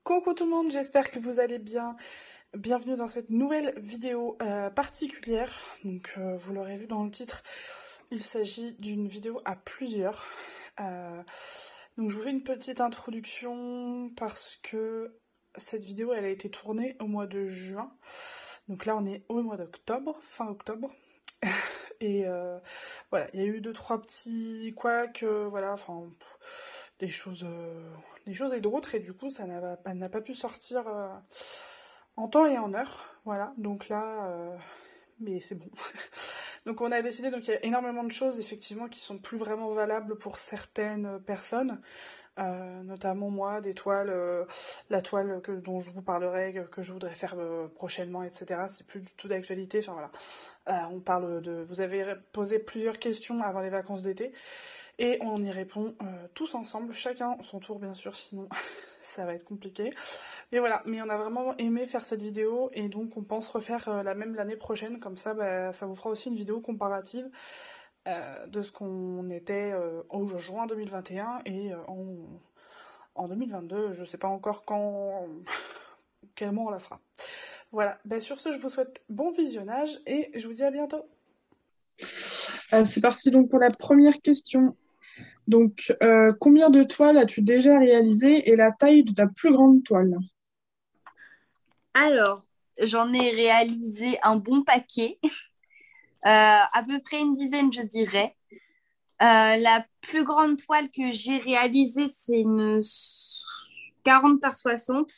Coucou tout le monde, j'espère que vous allez bien. Bienvenue dans cette nouvelle vidéo particulière. Donc vous l'aurez vu dans le titre, il s'agit d'une vidéo à plusieurs. Donc je vous fais une petite introduction parce que cette vidéo elle a été tournée au mois de juin. Donc là on est au mois d'octobre, fin octobre. Et voilà, il y a eu 2-3 petits couacs, voilà, enfin des choses et d'autres, et du coup elle n'a pas pu sortir en temps et en heure, voilà, donc là, mais c'est bon. Donc on a décidé, donc il y a énormément de choses effectivement qui sont plus vraiment valables pour certaines personnes, notamment moi, des toiles, la toile dont je vous parlerai, que je voudrais faire prochainement, etc. C'est plus du tout d'actualité, enfin voilà. On parle de... Vous avez posé plusieurs questions avant les vacances d'été, et on y répond tous ensemble, chacun son tour bien sûr, sinon ça va être compliqué. Mais voilà, mais on a vraiment aimé faire cette vidéo, et donc on pense refaire la même l'année prochaine, comme ça ça vous fera aussi une vidéo comparative de ce qu'on était en juin 2021 et en 2022, je sais pas encore quel mois on la fera. Voilà, sur ce je vous souhaite bon visionnage et je vous dis à bientôt. C'est parti donc pour la première question. Donc, combien de toiles as-tu déjà réalisé et la taille de ta plus grande toile? Alors, j'en ai réalisé un bon paquet, à peu près une dizaine, je dirais. La plus grande toile que j'ai réalisée, c'est une 40 par 60,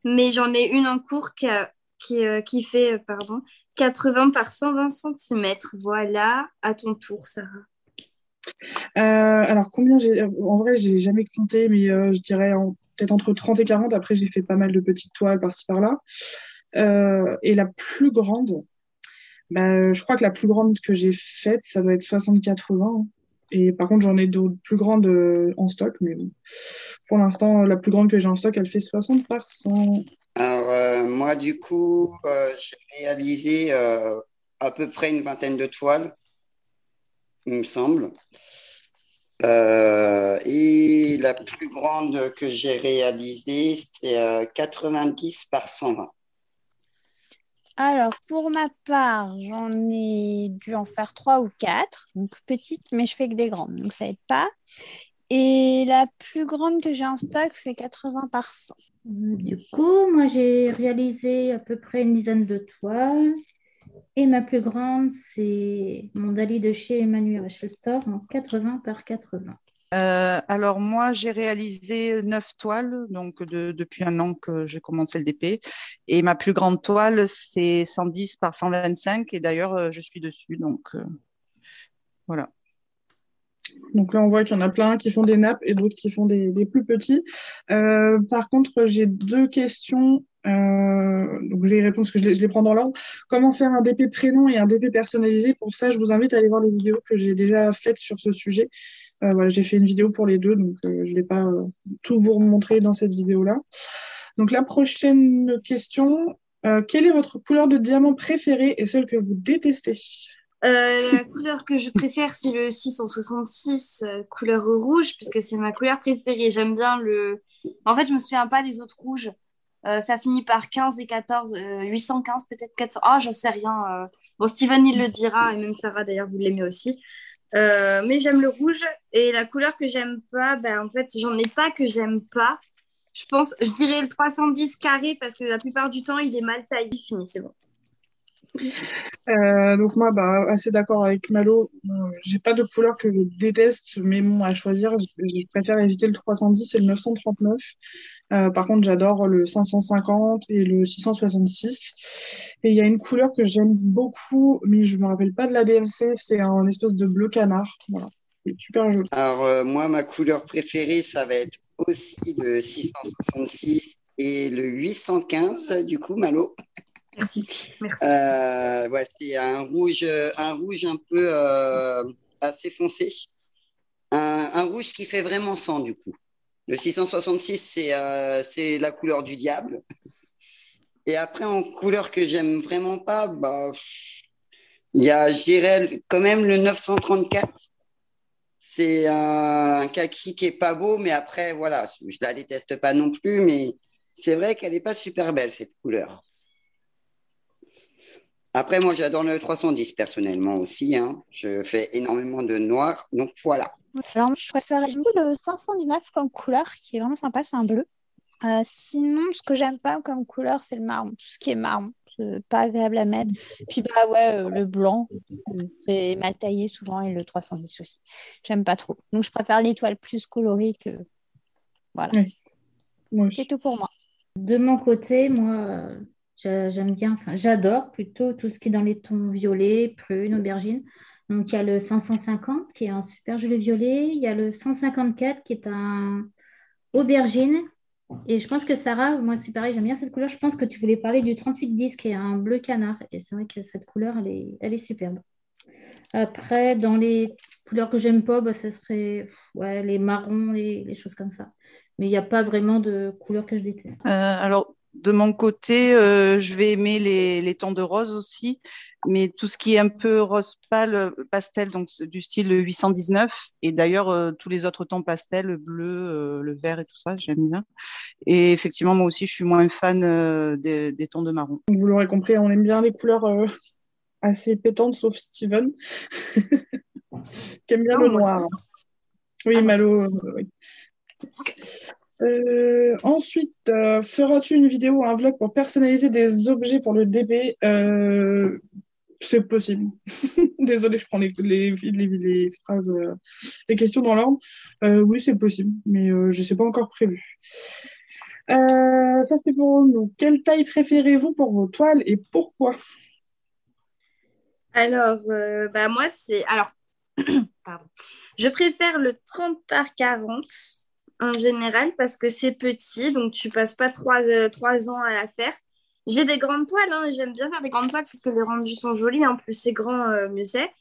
mais j'en ai une en cours qui fait 80 par 120 centimètres. Voilà, à ton tour, Sarah. Alors, combien j'ai... En vrai, j'ai jamais compté, mais je dirais peut-être entre 30 et 40. Après, j'ai fait pas mal de petites toiles par-ci par-là. Et la plus grande, je crois que la plus grande que j'ai faite, ça doit être 60-80. Et par contre, j'en ai d'autres plus grandes en stock, mais bon. Pour l'instant, la plus grande que j'ai en stock, elle fait 60 par 100. Alors, moi, du coup, j'ai réalisé à peu près une vingtaine de toiles, il me semble. Et la plus grande que j'ai réalisée, c'est 90 par 120. Alors, pour ma part, j'en ai dû en faire 3 ou 4, donc plus petites, mais je fais que des grandes, donc ça aide pas. Et la plus grande que j'ai en stock fait 80 par 100. Du coup, moi, j'ai réalisé à peu près une dizaine de toiles. Et ma plus grande, c'est mon Dali de chez Emmanuel Rachel Store en 80 par 80. Alors moi, j'ai réalisé 9 toiles, donc depuis un an que j'ai commencé le DP. Et ma plus grande toile, c'est 110 par 125. Et d'ailleurs, je suis dessus, donc voilà. Donc là, on voit qu'il y en a plein qui font des nappes et d'autres qui font des plus petits. Par contre, j'ai deux questions. Donc je vais y répondre parce que je les prends dans l'ordre. Comment faire un DP prénom et un DP personnalisé? Pour ça, je vous invite à aller voir les vidéos que j'ai déjà faites sur ce sujet. Voilà, j'ai fait une vidéo pour les deux, donc je ne vais pas tout vous remontrer dans cette vidéo-là. Donc la prochaine question, quelle est votre couleur de diamant préférée et celle que vous détestez? La couleur que je préfère, c'est le 666, couleur rouge, puisque c'est ma couleur préférée. J'aime bien le... En fait, je me souviens pas des autres rouges. Ça finit par 15 et 14, 815 peut-être 400. Ah, j'en sais rien. Bon, Steven, il le dira, et même Sarah, d'ailleurs, vous l'aimez aussi. Mais j'aime le rouge. Et la couleur que j'aime pas, en fait, j'en ai pas que j'aime pas. Je dirais le 310 carré, parce que la plupart du temps, il est mal taillé. Fini, c'est bon. Donc moi, assez d'accord avec Malo. J'ai pas de couleur que je déteste, mais bon, à choisir, je préfère éviter le 310 et le 939. Par contre, j'adore le 550 et le 666. Et il y a une couleur que j'aime beaucoup, mais je me rappelle pas de la DMC, c'est un espèce de bleu canard. Voilà, c'est super joli. Alors, moi, ma couleur préférée, ça va être aussi le 666 et le 815, du coup, Malo. Merci. Ouais, c'est un rouge un peu assez foncé. Un rouge qui fait vraiment sang, du coup. Le 666, c'est la couleur du diable. Et après, en couleur que j'aime vraiment pas, il y a, je dirais, quand même le 934. C'est un kaki qui est pas beau, mais après, voilà, je la déteste pas non plus, mais c'est vrai qu'elle n'est pas super belle, cette couleur. Après, moi, j'adore le 310 personnellement aussi, hein. Je fais énormément de noir, donc voilà. Alors, moi, je préfère beaucoup le 519 comme couleur, qui est vraiment sympa, c'est un bleu. Sinon, ce que j'aime pas comme couleur, c'est le marron. Tout ce qui est marron, c'est pas agréable à mettre. Puis, bah ouais, le blanc, c'est mal taillé souvent, et le 310 aussi. J'aime pas trop. Donc, je préfère l'étoile plus colorée que. Voilà. Oui, moi C'est aussi. tout pour moi. De mon côté, moi, j'aime bien, enfin, j'adore plutôt tout ce qui est dans les tons violets, prunes, aubergines. Donc, il y a le 550 qui est un super joli violet. Il y a le 154 qui est un aubergine. Et je pense que Sarah, moi, c'est pareil, j'aime bien cette couleur. Je pense que tu voulais parler du 3810 qui est un bleu canard. Et c'est vrai que cette couleur, elle est superbe. Après, dans les couleurs que j'aime pas, bah, ce serait ouais, les marrons, les choses comme ça. Mais il n'y a pas vraiment de couleurs que je déteste. Alors, de mon côté, je vais aimer les tons de rose aussi, mais tout ce qui est un peu rose pâle, pastel, donc du style 819, et d'ailleurs, tous les autres tons pastel, le bleu, le vert et tout ça, j'aime bien. Et effectivement, moi aussi, je suis moins fan des tons de marron. Donc, vous l'aurez compris, on aime bien les couleurs assez pétantes, sauf Steven, qui aime bien Non, le moi noir. aussi. Oui, Ah non. Malo, oui. Ensuite, feras-tu une vidéo ou un vlog pour personnaliser des objets pour le DP? C'est possible. Désolée, je prends les phrases, les questions dans l'ordre. Oui, c'est possible, mais je ne sais pas encore prévu. Ça, c'est pour nous. Quelle taille préférez-vous pour vos toiles et pourquoi? Alors, bah, moi, c'est. Alors, pardon. Je préfère le 30 par 40 en général parce que c'est petit, donc tu passes pas 3 ans à la faire. J'ai des grandes toiles, hein, j'aime bien faire des grandes toiles parce que les rendus sont jolis. En plus, c'est grand, mieux c'est.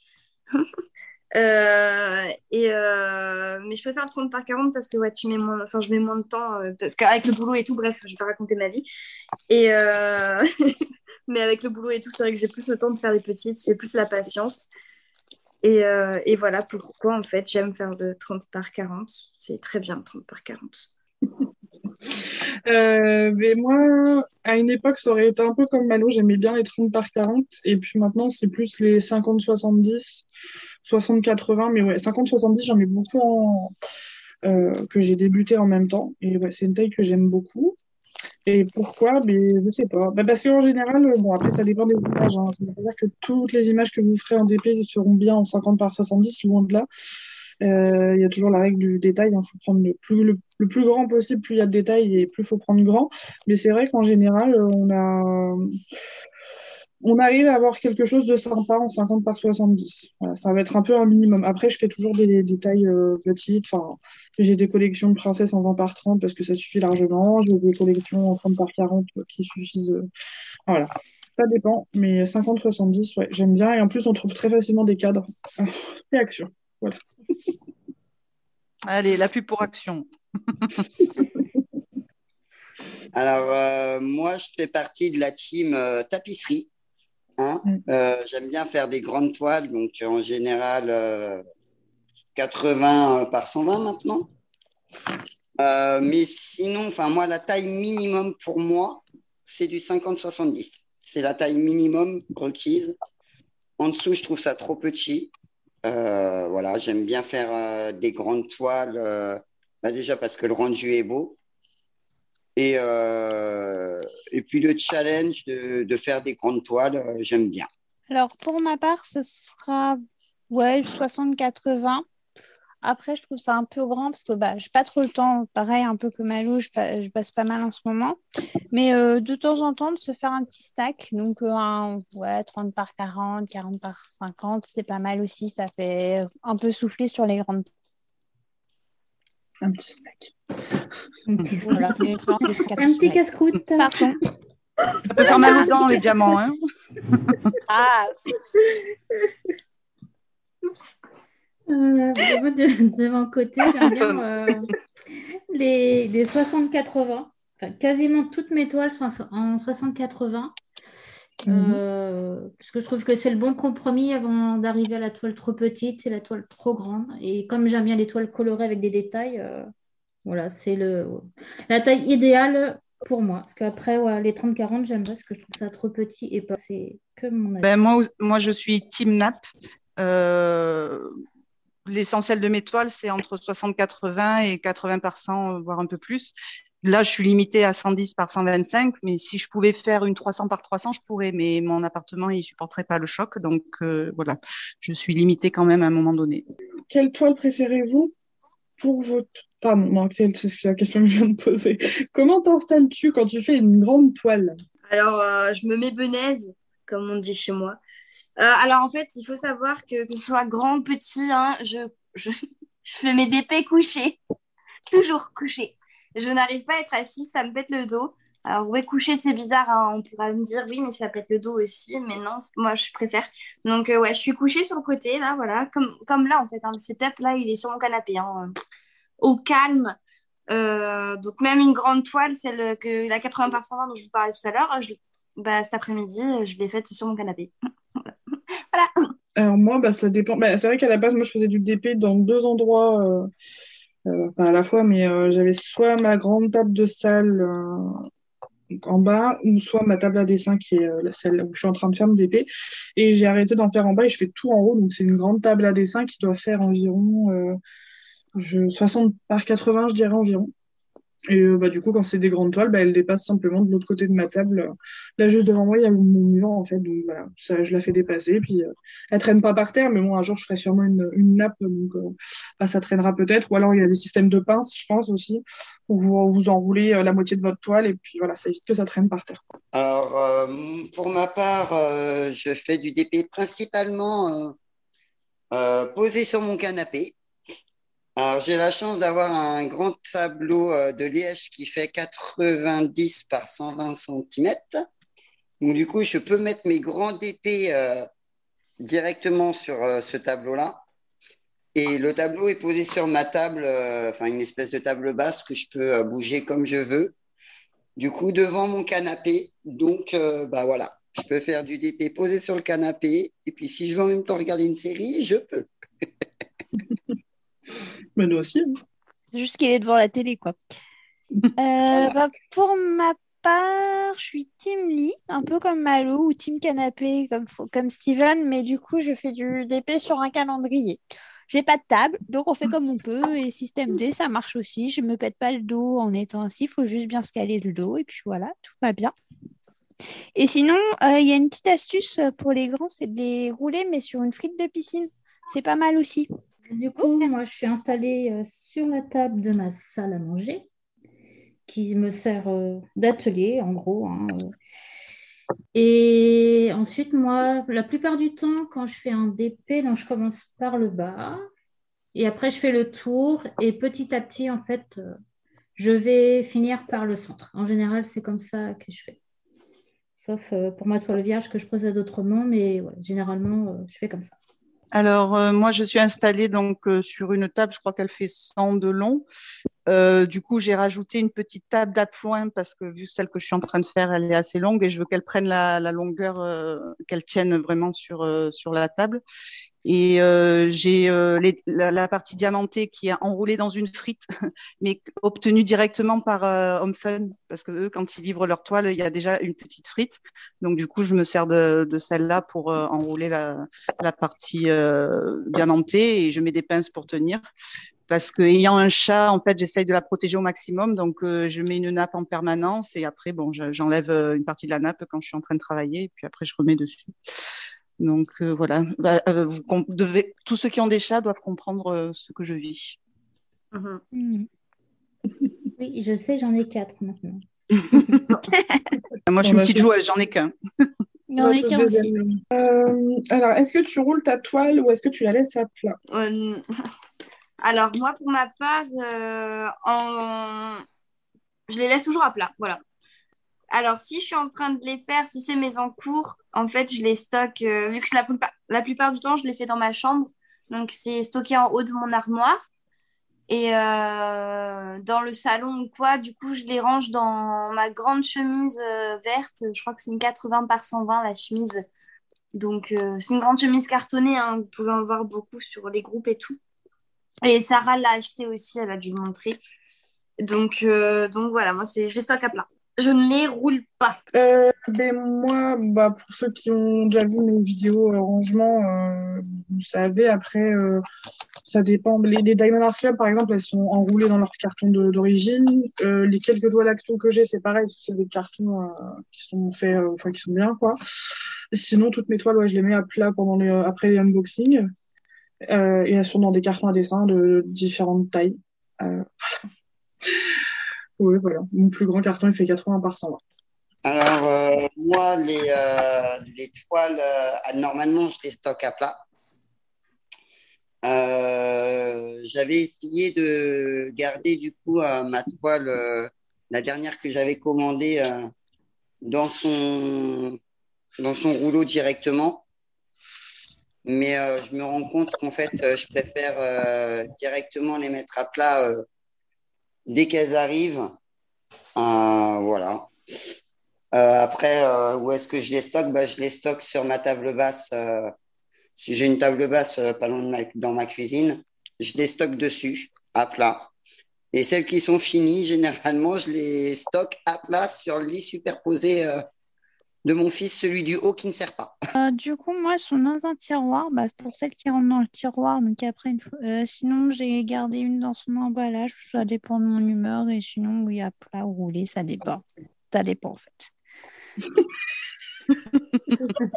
Mais je préfère le 30 par 40 parce que ouais, enfin, je mets moins de temps parce qu'avec le boulot et tout, bref, je vais pas raconter ma vie. Et mais avec le boulot et tout, c'est vrai que j'ai plus le temps de faire les petites, j'ai plus la patience. Et voilà pourquoi en fait j'aime faire le 30 par 40. C'est très bien le 30 par 40. Mais moi, à une époque, ça aurait été un peu comme Malo, j'aimais bien les 30 par 40, et puis maintenant, c'est plus les 50-70, 60-80, mais ouais, 50-70, j'en ai beaucoup que j'ai débuté en même temps, et ouais, c'est une taille que j'aime beaucoup. Et pourquoi? Mais je sais pas. Bah, parce qu'en général, bon, après, ça dépend des images, hein. Ça veut pas dire que toutes les images que vous ferez en DP seront bien en 50 par 70, loin de là. Il y a toujours la règle du détail, il faut prendre le plus grand possible, plus il y a de détails et plus il faut prendre grand. Mais c'est vrai qu'en général, on arrive à avoir quelque chose de sympa en 50 par 70. Voilà, ça va être un peu un minimum. Après, je fais toujours des tailles petites. Enfin, j'ai des collections de princesses en 20 par 30 parce que ça suffit largement. J'ai des collections en 30 par 40 qui suffisent. Voilà. Ça dépend. Mais 50-70, ouais, j'aime bien. Et en plus, on trouve très facilement des cadres. Réaction. Voilà. Allez, la pub pour Action. Alors, moi, je fais partie de la team tapisserie. Hein. J'aime bien faire des grandes toiles, donc en général 80 par 120 maintenant. Mais sinon, enfin moi, la taille minimum pour moi, c'est du 50-70. C'est la taille minimum requise. En dessous, je trouve ça trop petit. Voilà, j'aime bien faire des grandes toiles, déjà parce que le rendu est beau. Et puis le challenge de faire des grandes toiles, j'aime bien. Alors, pour ma part, ce sera ouais, 60-80. Après, je trouve ça un peu grand parce que bah, j'ai pas trop le temps. Pareil, un peu comme Malou, je passe pas mal en ce moment. Mais de temps en temps, de se faire un petit stack. Donc, ouais, 30 par 40, 40 par 50, c'est pas mal aussi. Ça fait un peu souffler sur les grandes. Un petit snack. Voilà. Un petit casse-croûte. Pardon. Ça peut faire mal aux dents, les diamants. Hein. Ah, De mon côté, j'aime bien les 60-80. Enfin, quasiment toutes mes toiles sont en 60-80. Parce que je trouve que c'est le bon compromis avant d'arriver à la toile trop petite et la toile trop grande. Et comme j'aime bien les toiles colorées avec des détails, voilà, c'est la taille idéale pour moi. Parce qu'après, ouais, les 30-40, j'aime pas parce que je trouve ça trop petit et pas. C'est que mon avis. Ben, moi, je suis team nappe. Euh, L'essentiel de mes toiles, c'est entre 60-80 et 80%, voire un peu plus. Là, je suis limitée à 110 par 125, mais si je pouvais faire une 300 par 300, je pourrais, mais mon appartement, il supporterait pas le choc, donc voilà, je suis limitée quand même à un moment donné. Quelle toile préférez-vous pour votre... Pardon, non, c'est la question que je viens de poser. Comment t'installes-tu quand tu fais une grande toile? Alors, je me mets benaise, comme on dit chez moi. Alors, en fait, il faut savoir que ce soit grand ou petit, hein, je fais mes DP couchés, toujours couchés. Je n'arrive pas à être assise, ça me pète le dos. Alors, ouais, coucher, c'est bizarre, hein, on pourra me dire oui, mais ça pète le dos aussi, mais non, moi, je préfère. Donc, ouais, je suis couchée sur le côté, là, voilà, comme là, en fait, hein, le setup, là, il est sur mon canapé, hein, au calme. Donc, même une grande toile, celle que la 80 par 120 dont je vous parlais tout à l'heure, bah, cet après-midi, je l'ai faite sur mon canapé. Voilà. Alors moi, bah, ça dépend. Bah, c'est vrai qu'à la base, moi, je faisais du DP dans deux endroits, pas à la fois, mais j'avais soit ma grande table de salle en bas, ou soit ma table à dessin qui est celle où je suis en train de faire mon DP. Et j'ai arrêté d'en faire en bas et je fais tout en haut. Donc c'est une grande table à dessin qui doit faire environ 60 par 80, je dirais environ. Et bah, du coup, quand c'est des grandes toiles, bah, elles dépassent simplement de l'autre côté de ma table. Là, juste devant moi, il y a mon mur, en fait. Donc voilà, ça, je la fais dépasser. Puis elle traîne pas par terre, mais bon, un jour, je ferai sûrement une nappe. Donc bah, ça traînera peut-être. Ou alors, il y a des systèmes de pinces, je pense aussi, où vous enroulez la moitié de votre toile. Et puis voilà, ça évite que ça traîne par terre. Alors, pour ma part, je fais du DP principalement posé sur mon canapé. Alors, j'ai la chance d'avoir un grand tableau de liège qui fait 90 par 120 cm. Donc, du coup, je peux mettre mes grands DP directement sur ce tableau-là. Et le tableau est posé sur ma table, enfin une espèce de table basse que je peux bouger comme je veux. Du coup, devant mon canapé. Donc, bah voilà, je peux faire du DP posé sur le canapé. Et puis, si je veux en même temps regarder une série, je peux. Mais nous aussi. Hein. C'est juste qu'il est devant la télé, quoi. Bah, pour ma part, je suis team lit, un peu comme Malo, ou team canapé, comme Steven, mais du coup, je fais du DP sur un calendrier. J'ai pas de table, donc on fait comme on peut, et système D, ça marche aussi. Je me pète pas le dos en étant assis, il faut juste bien se caler le dos, et puis voilà, tout va bien. Et sinon, il y a une petite astuce pour les grands, c'est de les rouler, mais sur une frite de piscine. C'est pas mal aussi. Du coup, moi, je suis installée sur la table de ma salle à manger, qui me sert d'atelier, en gros. Hein. Et ensuite, moi, la plupart du temps, quand je fais un DP, donc je commence par le bas, et après, je fais le tour, et petit à petit, en fait, je vais finir par le centre. En général, c'est comme ça que je fais. Sauf pour ma toile vierge que je procède autrement, mais ouais, généralement, je fais comme ça. Alors, moi, je suis installée donc sur une table, je crois qu'elle fait 100 de long. Du coup, j'ai rajouté une petite table d'appoint parce que vu celle que je suis en train de faire, elle est assez longue et je veux qu'elle prenne la longueur, qu'elle tienne vraiment sur la table. Et j'ai la partie diamantée qui est enroulée dans une frite, mais obtenue directement par Home Fun, parce que eux, quand ils livrent leur toile, il y a déjà une petite frite. Donc du coup, je me sers de celle-là pour enrouler la partie diamantée et je mets des pinces pour tenir. Parce que ayant un chat, en fait, j'essaye de la protéger au maximum. Donc, je mets une nappe en permanence et après, bon, j'enlève une partie de la nappe quand je suis en train de travailler et puis après, je remets dessus. Donc, voilà. Tous ceux qui ont des chats doivent comprendre ce que je vis. Mmh. Oui, je sais, j'en ai 4 maintenant. Moi, je suis une petite joueuse, j'en ai qu'un. Il y en a qu'un aussi. Alors, est-ce que tu roules ta toile ou est-ce que tu la laisses à plat? Alors, moi, pour ma part, je les laisse toujours à plat. Voilà. Alors, si je suis en train de les faire, si c'est mes en cours, en fait, je les stocke, vu que la plupart du temps, je les fais dans ma chambre. Donc, c'est stocké en haut de mon armoire. Et dans le salon ou quoi, du coup, je les range dans ma grande chemise verte. Je crois que c'est une 80 par 120, la chemise. Donc, c'est une grande chemise cartonnée. Hein. Vous pouvez en voir beaucoup sur les groupes et tout. Et Sarah l'a acheté aussi, elle a dû le montrer. Donc voilà, moi, je les stocke à plat. je ne les roule pas. Ben moi, pour ceux qui ont déjà vu mes vidéos rangement, vous savez, après, ça dépend. Les Diamond Art Club, par exemple, elles sont enroulées dans leur carton d'origine. Les quelques toiles Axo que j'ai, c'est pareil, c'est des cartons qui sont faits, qui sont bien, quoi. Et sinon, toutes mes toiles, ouais, je les mets à plat après les unboxings. Et elles sont dans des cartons à dessin de différentes tailles. Ouais, voilà. Mon plus grand carton, il fait 80 par 120. Alors, moi, les toiles, normalement, je les stocke à plat. J'avais essayé de garder, du coup, ma toile, la dernière que j'avais commandée, dans son rouleau directement. Mais je me rends compte qu'en fait, je préfère directement les mettre à plat dès qu'elles arrivent. Voilà. Après, où est-ce que je les stocke? Je les stocke sur ma table basse. Si j'ai une table basse pas loin dans ma cuisine, je les stocke dessus, à plat. Et celles qui sont finies, généralement, je les stocke à plat sur le lit superposé de mon fils, celui du haut qui ne sert pas. Du coup, moi, elles sont dans un tiroir. Pour celles qui rentrent dans le tiroir, donc après, sinon, j'ai gardé une dans son emballage. Ça dépend de mon humeur. Et sinon, oui, à plat ou roulé, ça dépend. Ça dépend, en fait.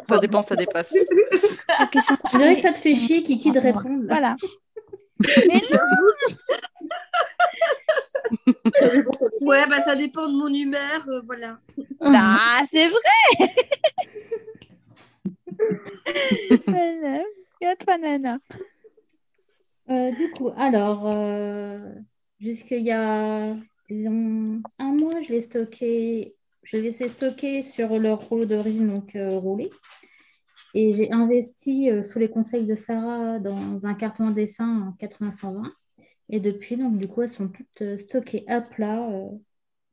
Ça dépend, ça dépasse. Je dirais que ça te fait chier, Kiki, de répondre. Voilà. Mais non. Ouais, ça dépend de mon humeur, voilà. Ah, c'est vrai. Voilà. Et à toi, Nana. Du coup, alors, jusqu'il y a, disons, un mois, je l'ai laissé stocker sur leur rouleau d'origine, donc roulé. Et j'ai investi, sous les conseils de Sarah, dans un carton à dessin en 80-120. Et depuis, donc, du coup, elles sont toutes stockées à plat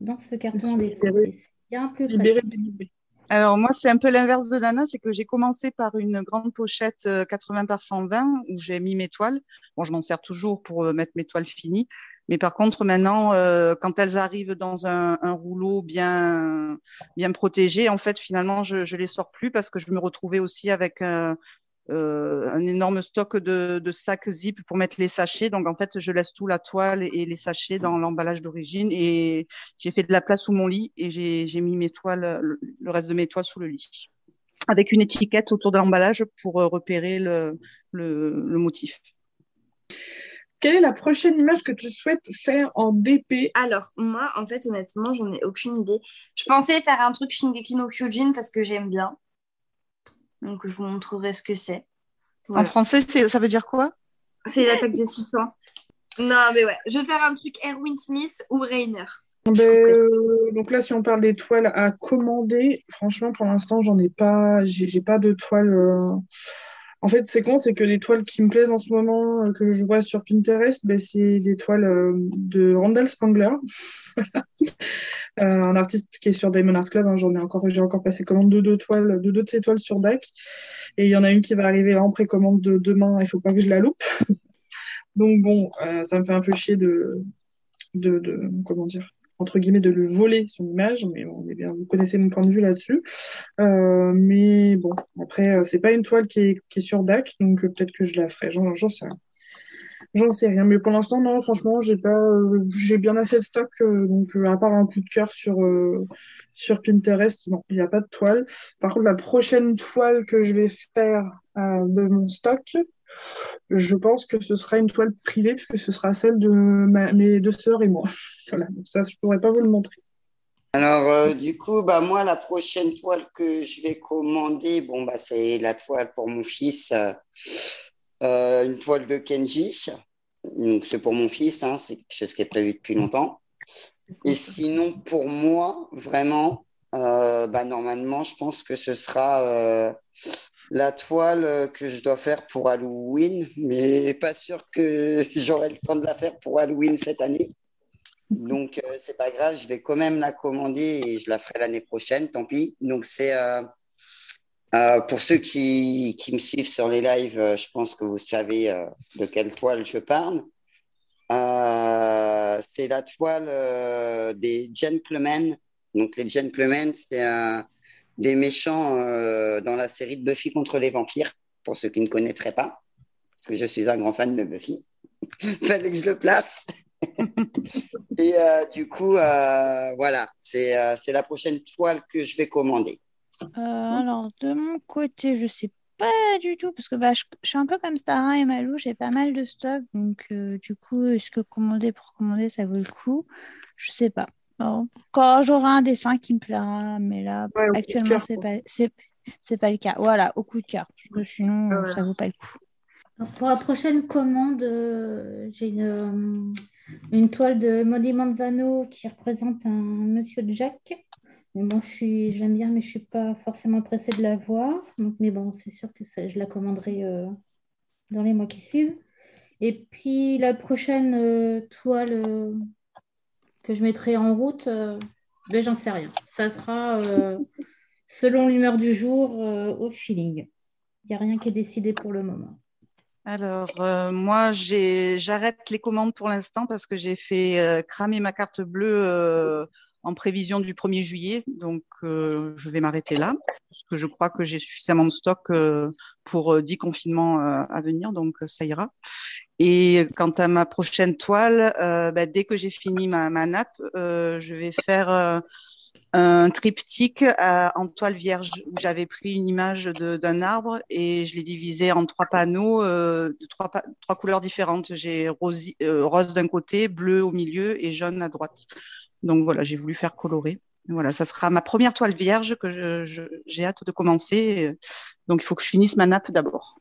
dans ce carton à dessin. Et c'est bien plus pratique. Alors moi, c'est un peu l'inverse de Nana, c'est que j'ai commencé par une grande pochette 80 par 120 où j'ai mis mes toiles. Bon, je m'en sers toujours pour mettre mes toiles finies. Mais par contre, maintenant, quand elles arrivent dans un rouleau bien protégé, en fait, finalement, je les sors plus parce que je me retrouvais aussi avec un énorme stock de sacs zip pour mettre les sachets. Donc, en fait, je laisse tout la toile et les sachets dans l'emballage d'origine. Et j'ai fait de la place sous mon lit et j'ai mis mes toiles, le reste de mes toiles sous le lit, avec une étiquette autour de l'emballage pour repérer le motif. Quelle est la prochaine image que tu souhaites faire en DP? Alors, moi, en fait, honnêtement, j'en ai aucune idée. Je pensais faire un truc Shingeki no Kyojin parce que j'aime bien. Donc, je vous montrerai ce que c'est. Voilà. En français, ça veut dire quoi? C'est l'attaque des titans. Non, mais ouais. Je vais faire un truc Erwin Smith ou Rainer. Donc là, si on parle des toiles à commander, franchement, pour l'instant, j'en ai pas. J'ai pas de toiles. En fait, c'est con, c'est que les toiles qui me plaisent en ce moment, que je vois sur Pinterest, c'est des toiles de Randall Spangler. Un artiste qui est sur Diamond Art Club. Hein, j'ai encore passé commande de deux de ces toiles sur DAC. Et il y en a une qui va arriver là en précommande demain. Il faut pas que je la loupe. Donc bon, ça me fait un peu chier de comment dire, entre guillemets, de le voler son image, mais bon, vous connaissez mon point de vue là-dessus. Mais bon, après, c'est pas une toile qui est sur DAC, donc peut-être que je la ferai. J'en sais rien. Mais pour l'instant, non, franchement, j'ai bien assez de stock, donc à part un coup de cœur sur Pinterest, non, il n'y a pas de toile. Par contre, la prochaine toile que je vais faire de mon stock, je pense que ce sera une toile privée, puisque ce sera celle de mes deux sœurs et moi. Voilà, donc ça, je pourrais pas vous le montrer. Alors, du coup, moi, la prochaine toile que je vais commander, c'est la toile pour mon fils, une toile de Kenji. Donc, c'est pour mon fils, hein, c'est quelque chose qui est prévu depuis longtemps. Et sinon, pour moi, vraiment, normalement, je pense que ce sera la toile que je dois faire pour Halloween, mais pas sûr que j'aurai le temps de la faire pour Halloween cette année. Donc, c'est pas grave, je vais quand même la commander et je la ferai l'année prochaine, tant pis. Donc, c'est pour ceux qui me suivent sur les lives, je pense que vous savez de quelle toile je parle. C'est la toile des Gentlemen Donc, les gentlemen, c'est des méchants dans la série de Buffy contre les vampires, pour ceux qui ne connaîtraient pas, parce que je suis un grand fan de Buffy. Fallait que je le place. Et du coup, voilà, c'est la prochaine toile que je vais commander. Alors, de mon côté, je sais pas du tout, parce que je suis un peu comme Stara et Malou, j'ai pas mal de stock, donc du coup, est-ce que commander pour commander, ça vaut le coup? Je sais pas. Bon, quand j'aurai un dessin qui me plaira, mais là, Ouais, au coup de actuellement, cœur, c'est pas le cas. Voilà, au coup de cœur, parce que sinon, Voilà. ça vaut pas le coup. Alors, pour la prochaine commande, j'ai une toile de Modi Manzano qui représente un monsieur Jack. Mais bon, j'aime bien, mais je ne suis pas forcément pressée de la voir. Donc, mais bon, c'est sûr que je la commanderai dans les mois qui suivent. Et puis la prochaine toile que je mettrai en route, ben, j'en sais rien. Ça sera selon l'humeur du jour, au feeling. Il n'y a rien qui est décidé pour le moment. Alors, moi, j'arrête les commandes pour l'instant parce que j'ai fait cramer ma carte bleue en prévision du 1er juillet. Donc, je vais m'arrêter là parce que je crois que j'ai suffisamment de stock pour 10 confinements à venir. Donc, ça ira. Et quant à ma prochaine toile, dès que j'ai fini ma nappe, je vais faire un triptyque en toile vierge où j'avais pris une image d'un arbre et je l'ai divisé en 3 panneaux de trois couleurs différentes. J'ai rose d'un côté, bleu au milieu et jaune à droite. Donc voilà, j'ai voulu faire colorer. Voilà, ça sera ma première toile vierge que j'ai hâte de commencer. Donc il faut que je finisse ma nappe d'abord.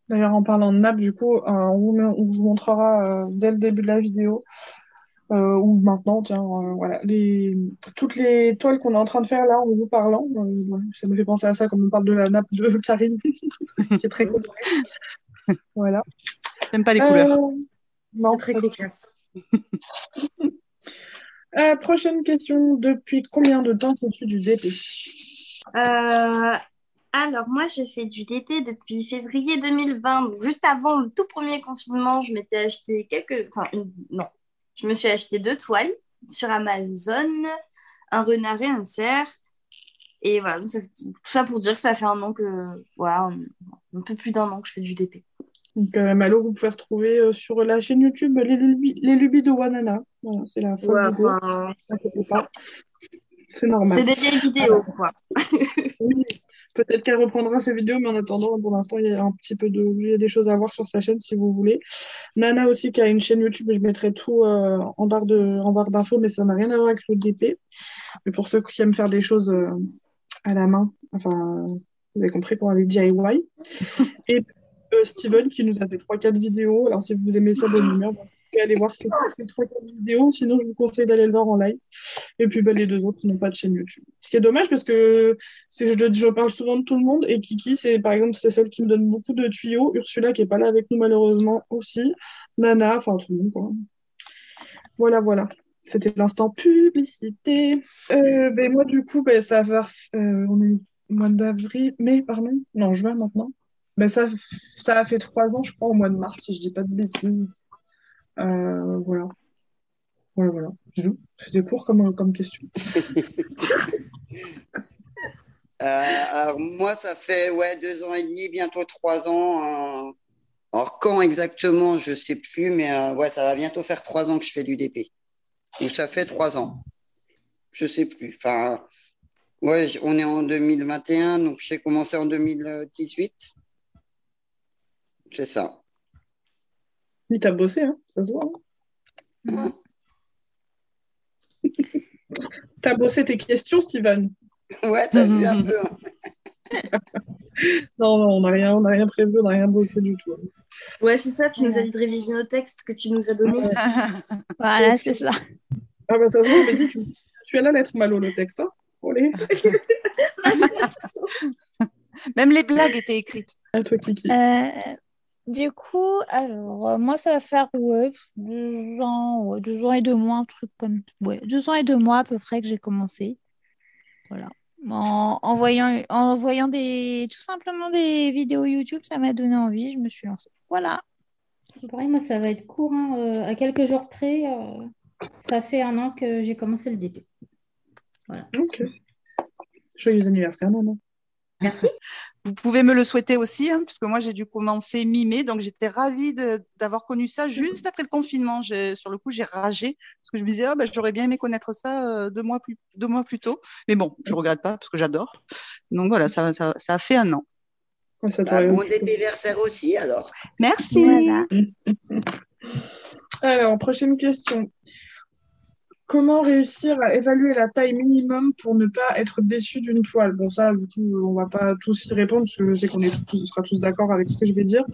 D'ailleurs, en parlant de nappe, du coup, on vous montrera dès le début de la vidéo, ou maintenant, tiens, voilà, toutes les toiles qu'on est en train de faire là en vous parlant. Voilà, ça me fait penser à ça comme on parle de la nappe de Karine, qui est très colorée. Voilà. J'aime pas les couleurs. Non, C'est très pas du tout. cocasse. Prochaine question. Depuis combien de temps fais-tu du DP? Alors, moi, j'ai fait du DP depuis février 2020. Donc, juste avant le tout premier confinement, je m'étais acheté non. Je me suis acheté 2 toiles sur Amazon, un renard et un cerf. Et voilà, donc tout ça pour dire que ça fait un an que, voilà, un peu plus d'1 an que je fais du DP. Donc, Malo, vous pouvez retrouver sur la chaîne YouTube les lubies de Wanana. Voilà, c'est la folle Ouais, vidéo. enfin, T'inquiète pas. C'est normal. c'est des vieilles vidéos, quoi. Oui, peut-être qu'elle reprendra ses vidéos, mais en attendant, pour l'instant, il y a un petit peu il y a des choses à voir sur sa chaîne si vous voulez. Nana aussi qui a une chaîne YouTube, je mettrai tout en barre d'infos, mais ça n'a rien à voir avec le DP. Mais pour ceux qui aiment faire des choses à la main, enfin, vous avez compris pour aller DIY. Et Steven qui nous a fait 3-4 vidéos. Alors si vous aimez sa bonne humeur, vous pouvez aller voir ces 3-4 vidéos. Sinon, je vous conseille d'aller le voir en live. Et puis les 2 autres n'ont pas de chaîne YouTube. Ce qui est dommage parce que je parle souvent de tout le monde. Et Kiki, par exemple, c'est celle qui me donne beaucoup de tuyaux. Ursula qui est pas là avec nous malheureusement aussi. Nana, enfin tout le monde quoi. Voilà. C'était l'instant publicité. Moi du coup, ça va. On est au mois d'avril, pardon. Non, juin maintenant. Ça a fait 3 ans, je crois, au mois de mars, si je dis pas de bêtises. Voilà. C'était court comme question. Alors moi, ça fait 2 ans et demi, bientôt 3 ans. Alors quand exactement, je sais plus, mais ça va bientôt faire 3 ans que je fais du DP. Ou ça fait 3 ans. Je sais plus. Enfin, on est en 2021, donc j'ai commencé en 2018. C'est ça. Il t'a bossé, hein, ça se voit. Hein. T'as bossé tes questions, Steven? Ouais, t'as vu un peu. Hein. Non, on n'a rien prévu, on n'a rien bossé du tout. Ouais, c'est ça, tu nous as dit de réviser nos textes que tu nous as donnés. Voilà, c'est ça. Ah ça se voit, on m'a dit, tu es la lettre, Malo, le texte. Hein. Olé. Même les blagues étaient écrites. À toi, Kiki. Du coup, alors, moi, ça va faire 2 ans, 2 ans et 2 mois, un truc comme... 2 ans et 2 mois à peu près que j'ai commencé. Voilà. En voyant tout simplement des vidéos YouTube, ça m'a donné envie, je me suis lancée. Voilà. Pareil, moi, ça va être court, hein, à quelques jours près. Ça fait 1 an que j'ai commencé le DP. Voilà. Ok. Joyeux anniversaire, Nana. Merci. Vous pouvez me le souhaiter aussi, hein, puisque moi, j'ai dû commencer mi-mai, donc j'étais ravie d'avoir connu ça juste après le confinement. Sur le coup, j'ai ragé, parce que je me disais, j'aurais bien aimé connaître ça 2 mois plus tôt. Mais bon, je ne regrette pas, parce que j'adore. Donc voilà, ça a fait 1 an. Bon anniversaire aussi, alors. Merci. Voilà. Alors, prochaine question. Comment réussir à évaluer la taille minimum pour ne pas être déçu d'une toile? Bon, ça, du coup, on va pas tous y répondre, parce que je sais qu'on sera tous d'accord avec ce que je vais dire.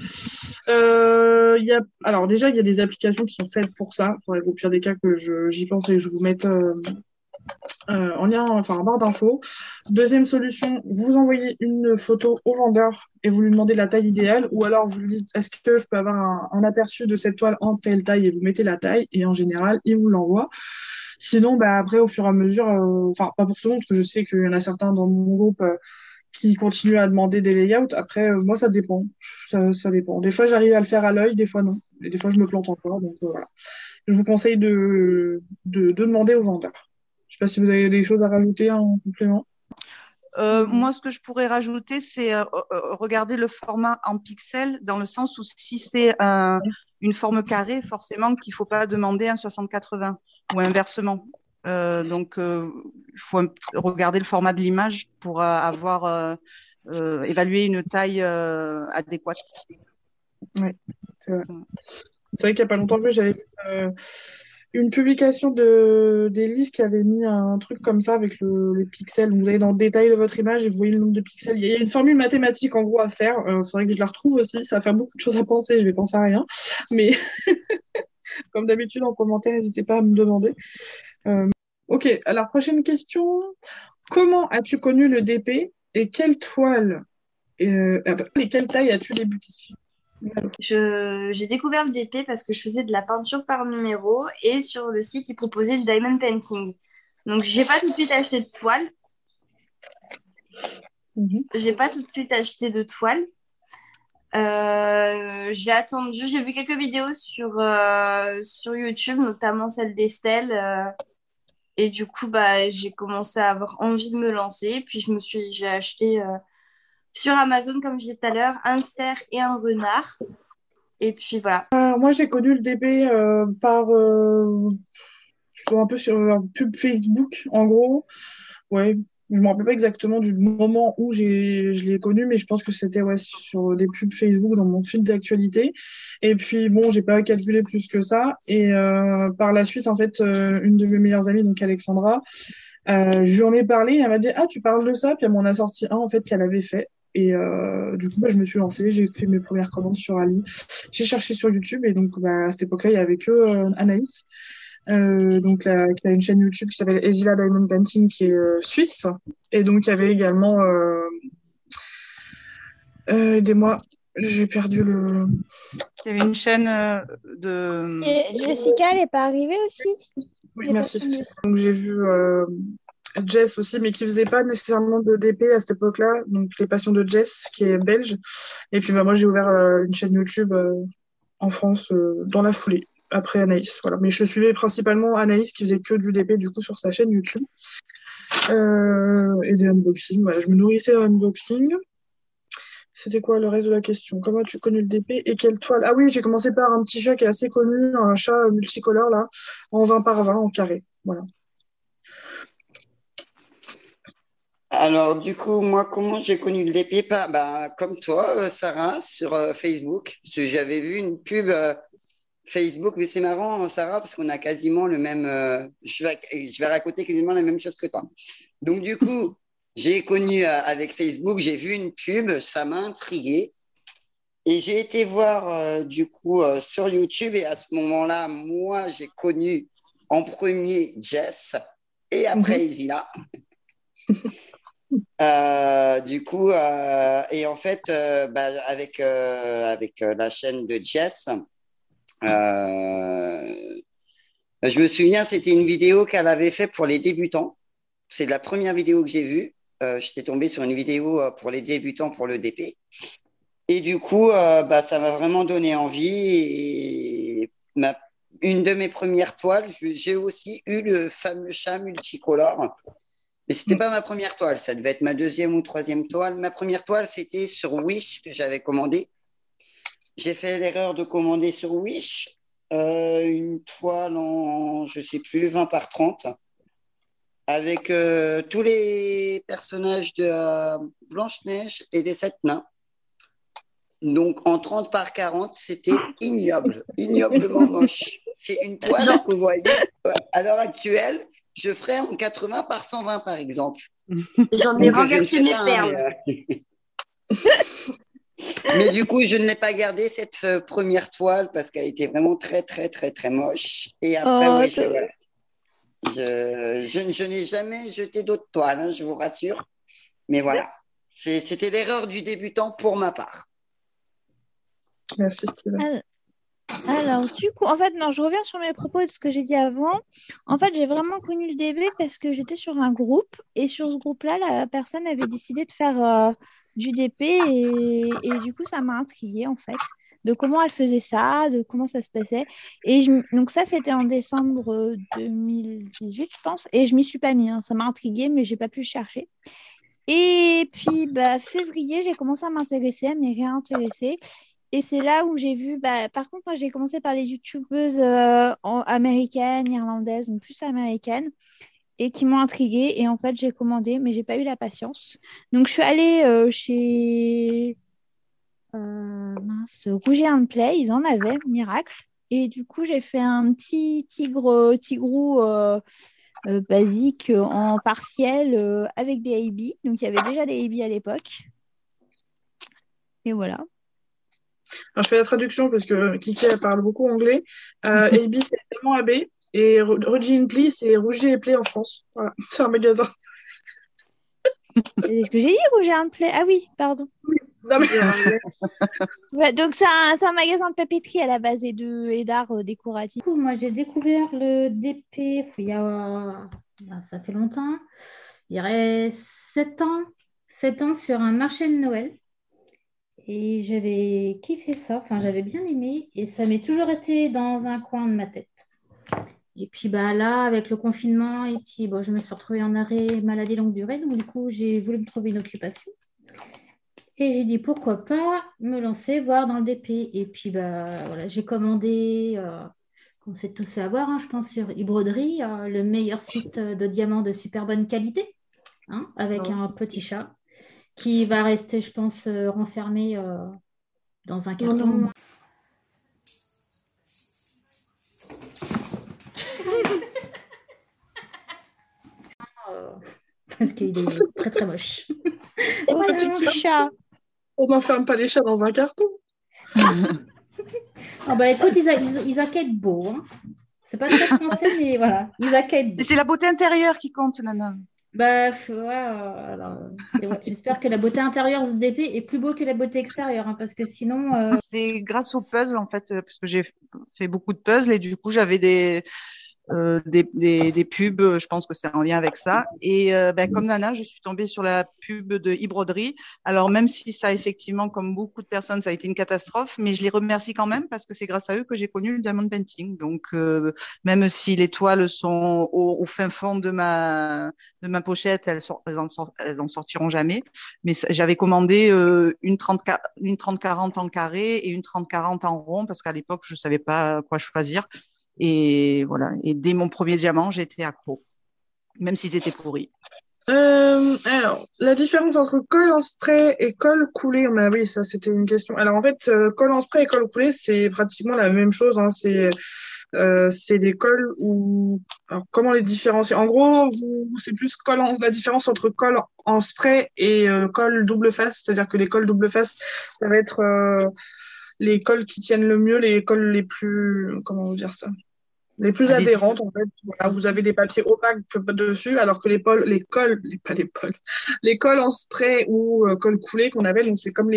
Alors, déjà, il y a des applications qui sont faites pour ça. Il faudrait au pire des cas que j'y pense et que je vous mette en lien, enfin en barre d'infos. Deuxième solution, vous envoyez une photo au vendeur et vous lui demandez la taille idéale, ou alors vous lui dites est-ce que je peux avoir un aperçu de cette toile en telle taille, et vous mettez la taille, et en général, il vous l'envoie. Sinon, après, au fur et à mesure, enfin, pas pour tout le monde, parce que je sais qu'il y en a certains dans mon groupe qui continuent à demander des layouts. Après, moi, ça dépend. Ça dépend. Des fois, j'arrive à le faire à l'œil, des fois, non. Et des fois, je me plante encore. Donc, voilà. Je vous conseille de demander au vendeur. Je sais pas si vous avez des choses à rajouter en complément. Moi, ce que je pourrais rajouter, c'est regarder le format en pixels, dans le sens où si c'est une forme carrée, forcément qu'il ne faut pas demander un 60-80 ou inversement. Donc, il faut regarder le format de l'image pour avoir évalué une taille adéquate. Oui, c'est vrai. C'est vrai qu'il n'y a pas longtemps que j'avais vu une publication d'Élise qui avait mis un truc comme ça avec les pixels. Vous allez dans le détail de votre image et vous voyez le nombre de pixels. Il y a une formule mathématique en gros à faire. C'est vrai que je la retrouve aussi. Ça va faire beaucoup de choses à penser. Je vais penser à rien. Mais comme d'habitude, en commentaire, n'hésitez pas à me demander. Ok, alors prochaine question. Comment as-tu connu le DP et quelle toile et quelle taille as-tu débuté? J'ai découvert le DP parce que je faisais de la peinture par numéro et sur le site, ils proposaient le diamond painting. Donc, j'ai pas tout de suite acheté de toile. J'ai pas tout de suite acheté de toile. J'ai attendu, j'ai vu quelques vidéos sur YouTube, notamment celle d'Estelle. Et du coup, j'ai commencé à avoir envie de me lancer. Puis j'ai acheté sur Amazon, comme je disais tout à l'heure, un cerf et un renard. Et puis voilà. Moi, j'ai connu le DP par un peu sur un pub Facebook, en gros. Ouais, je me rappelle pas exactement du moment où je l'ai connu, mais je pense que c'était sur des pubs Facebook dans mon fil d'actualité. Et puis bon, j'ai pas calculé plus que ça. Et par la suite, en fait, une de mes meilleures amies, donc Alexandra, je lui en ai parlé. Et elle m'a dit tu parles de ça? Puis elle m'en a sorti un en fait qu'elle avait fait. Et du coup, je me suis lancée, j'ai fait mes premières commandes sur Ali. J'ai cherché sur YouTube et donc à cette époque-là, il y avait que Anaïs, donc qui a une chaîne YouTube qui s'appelle Ezila Diamond Painting, qui est suisse. Et donc il y avait également, aidez-moi, j'ai perdu le. Il y avait une chaîne de. Et Jessica, elle n'est pas arrivée aussi? Oui, merci. Donc j'ai vu Jess aussi, mais qui faisait pas nécessairement de DP à cette époque-là, donc Les Passions de Jess, qui est belge. Et puis moi j'ai ouvert une chaîne YouTube en France dans la foulée, après Anaïs. Voilà. Mais je suivais principalement Anaïs qui faisait que du DP du coup sur sa chaîne YouTube. Et des unboxings. Voilà, je me nourrissais d'unboxing. C'était quoi le reste de la question? Comment as-tu connu le DP et quelle toile? Ah oui, j'ai commencé par un petit chat qui est assez connu, un chat multicolore là, en 20 par 20 en carré. Voilà. Alors, du coup, moi, comment j'ai connu le DP? Comme toi, Sarah, sur Facebook. Parce que j'avais vu une pub Facebook, mais c'est marrant, Sarah, parce qu'on a quasiment le même. Je vais raconter quasiment la même chose que toi. Donc, du coup, j'ai connu avec Facebook, j'ai vu une pub, ça m'a intrigué. Et j'ai été voir, du coup, sur YouTube. Et à ce moment-là, moi, j'ai connu en premier Jess et après Ezila. Du coup, et en fait, avec la chaîne de Jess, je me souviens, c'était une vidéo qu'elle avait fait pour les débutants. C'est la première vidéo que j'ai vue. J'étais tombée sur une vidéo pour les débutants pour le DP. Et du coup, ça m'a vraiment donné envie. Et une de mes premières toiles, j'ai aussi eu le fameux chat multicolore. Mais c'était pas ma première toile, ça devait être ma deuxième ou troisième toile. Ma première toile, c'était sur Wish que j'avais commandé. J'ai fait l'erreur de commander sur Wish une toile en, je sais plus, 20 par 30 avec tous les personnages de Blanche-Neige et les 7 nains. Donc, en 30 par 40, c'était ignoble, ignoblement moche. C'est une toile que vous voyez à l'heure actuelle, je ferais en 80 par 120, par exemple. J'en ai Donc, renversé je ne mes sais pas, perles. mais du coup, je ne l'ai pas gardé cette première toile parce qu'elle était vraiment très, très, très, très moche. Et après, Oh, oui, voilà. Je n'ai jamais jeté d'autres toiles, hein, je vous rassure. Mais voilà, c'était l'erreur du débutant pour ma part. Merci, Steven. Alors, du coup, en fait, non, je reviens sur mes propos de ce que j'ai dit avant. En fait, j'ai vraiment connu le DB parce que j'étais sur un groupe et sur ce groupe-là, la personne avait décidé de faire du DP et du coup, ça m'a intriguée en fait, de comment elle faisait ça, de comment ça se passait. Donc ça, c'était en décembre 2018, je pense, et je m'y suis pas mis. Hein. Ça m'a intriguée, mais j'ai pas pu chercher. Et puis, février, j'ai commencé à m'intéresser, à m'y réintéresser. Et c'est là où j'ai vu, par contre, moi, j'ai commencé par les youtubeuses américaines, irlandaises, donc plus américaines, et qui m'ont intriguée. Et en fait, j'ai commandé, mais j'ai pas eu la patience. Donc, je suis allée chez Rouget and Play, ils en avaient, miracle. Et du coup, j'ai fait un petit tigrou basique en partiel avec des AB. Donc, il y avait déjà des AB à l'époque. Et voilà. Alors, je fais la traduction parce que Kiki elle parle beaucoup anglais. AB, c'est tellement AB. Et Rouget and Play, c'est Rouget et Play en France. Voilà, c'est un magasin. Est-ce que j'ai dit Rouget and Play? Ah oui, pardon. Non, mais... Ouais, donc, c'est un magasin de papeterie à la base et d'art décoratif. Du coup, moi, j'ai découvert le DP ça fait longtemps, je dirais 7 ans, 7 ans sur un marché de Noël. Et j'avais kiffé ça, enfin, j'avais bien aimé et ça m'est toujours resté dans un coin de ma tête. Et puis là, avec le confinement, et puis je me suis retrouvée en arrêt maladie longue durée, donc du coup, j'ai voulu me trouver une occupation. Et j'ai dit pourquoi pas me lancer, voir dans le DP. Et puis voilà, j'ai commandé, on s'est tous fait avoir, hein, je pense, sur eBroderie, le meilleur site de diamants de super bonne qualité, hein, avec un petit chat qui va rester, je pense, renfermé dans un carton. Non. Parce qu'il est très très moche. Oh, petit chat. On n'enferme pas les chats dans un carton. Écoute, Isaac beau. Hein. C'est pas très français, mais voilà, Isaac beau. Et c'est la beauté intérieure qui compte, Nana. J'espère que la beauté intérieure de ce DP est plus beau que la beauté extérieure, hein, parce que sinon... C'est grâce aux puzzles, en fait, parce que j'ai fait beaucoup de puzzles et du coup, j'avais des pubs, je pense que c'est en lien avec ça. Et comme Nana, je suis tombée sur la pub de eBroderie. Alors, même si ça, effectivement, comme beaucoup de personnes, ça a été une catastrophe, mais je les remercie quand même parce que c'est grâce à eux que j'ai connu le diamond painting. Donc, même si les toiles sont au fin fond de ma pochette, elles en sortiront jamais. Mais j'avais commandé une 30-40 en carré et une 30-40 en rond parce qu'à l'époque, je savais pas quoi choisir. Et voilà. Et dès mon premier diamant, j'étais accro, même s'ils étaient pourris. Alors, la différence entre colle en spray et colle coulée, oui, ça c'était une question. Alors en fait, colle en spray et colle coulée, c'est pratiquement la même chose. Hein. C'est des colles où... Alors, comment les différencier? En gros, c'est plus la différence entre colle en spray et colle double face. C'est-à-dire que les colles double face, ça va être les colles qui tiennent le mieux, les colles les plus... Comment vous dire ça? Les plus adhérentes, en fait. Voilà, vous avez des papiers opaques dessus, alors que les colles en spray ou colles coulées qu'on avait, donc c'est comme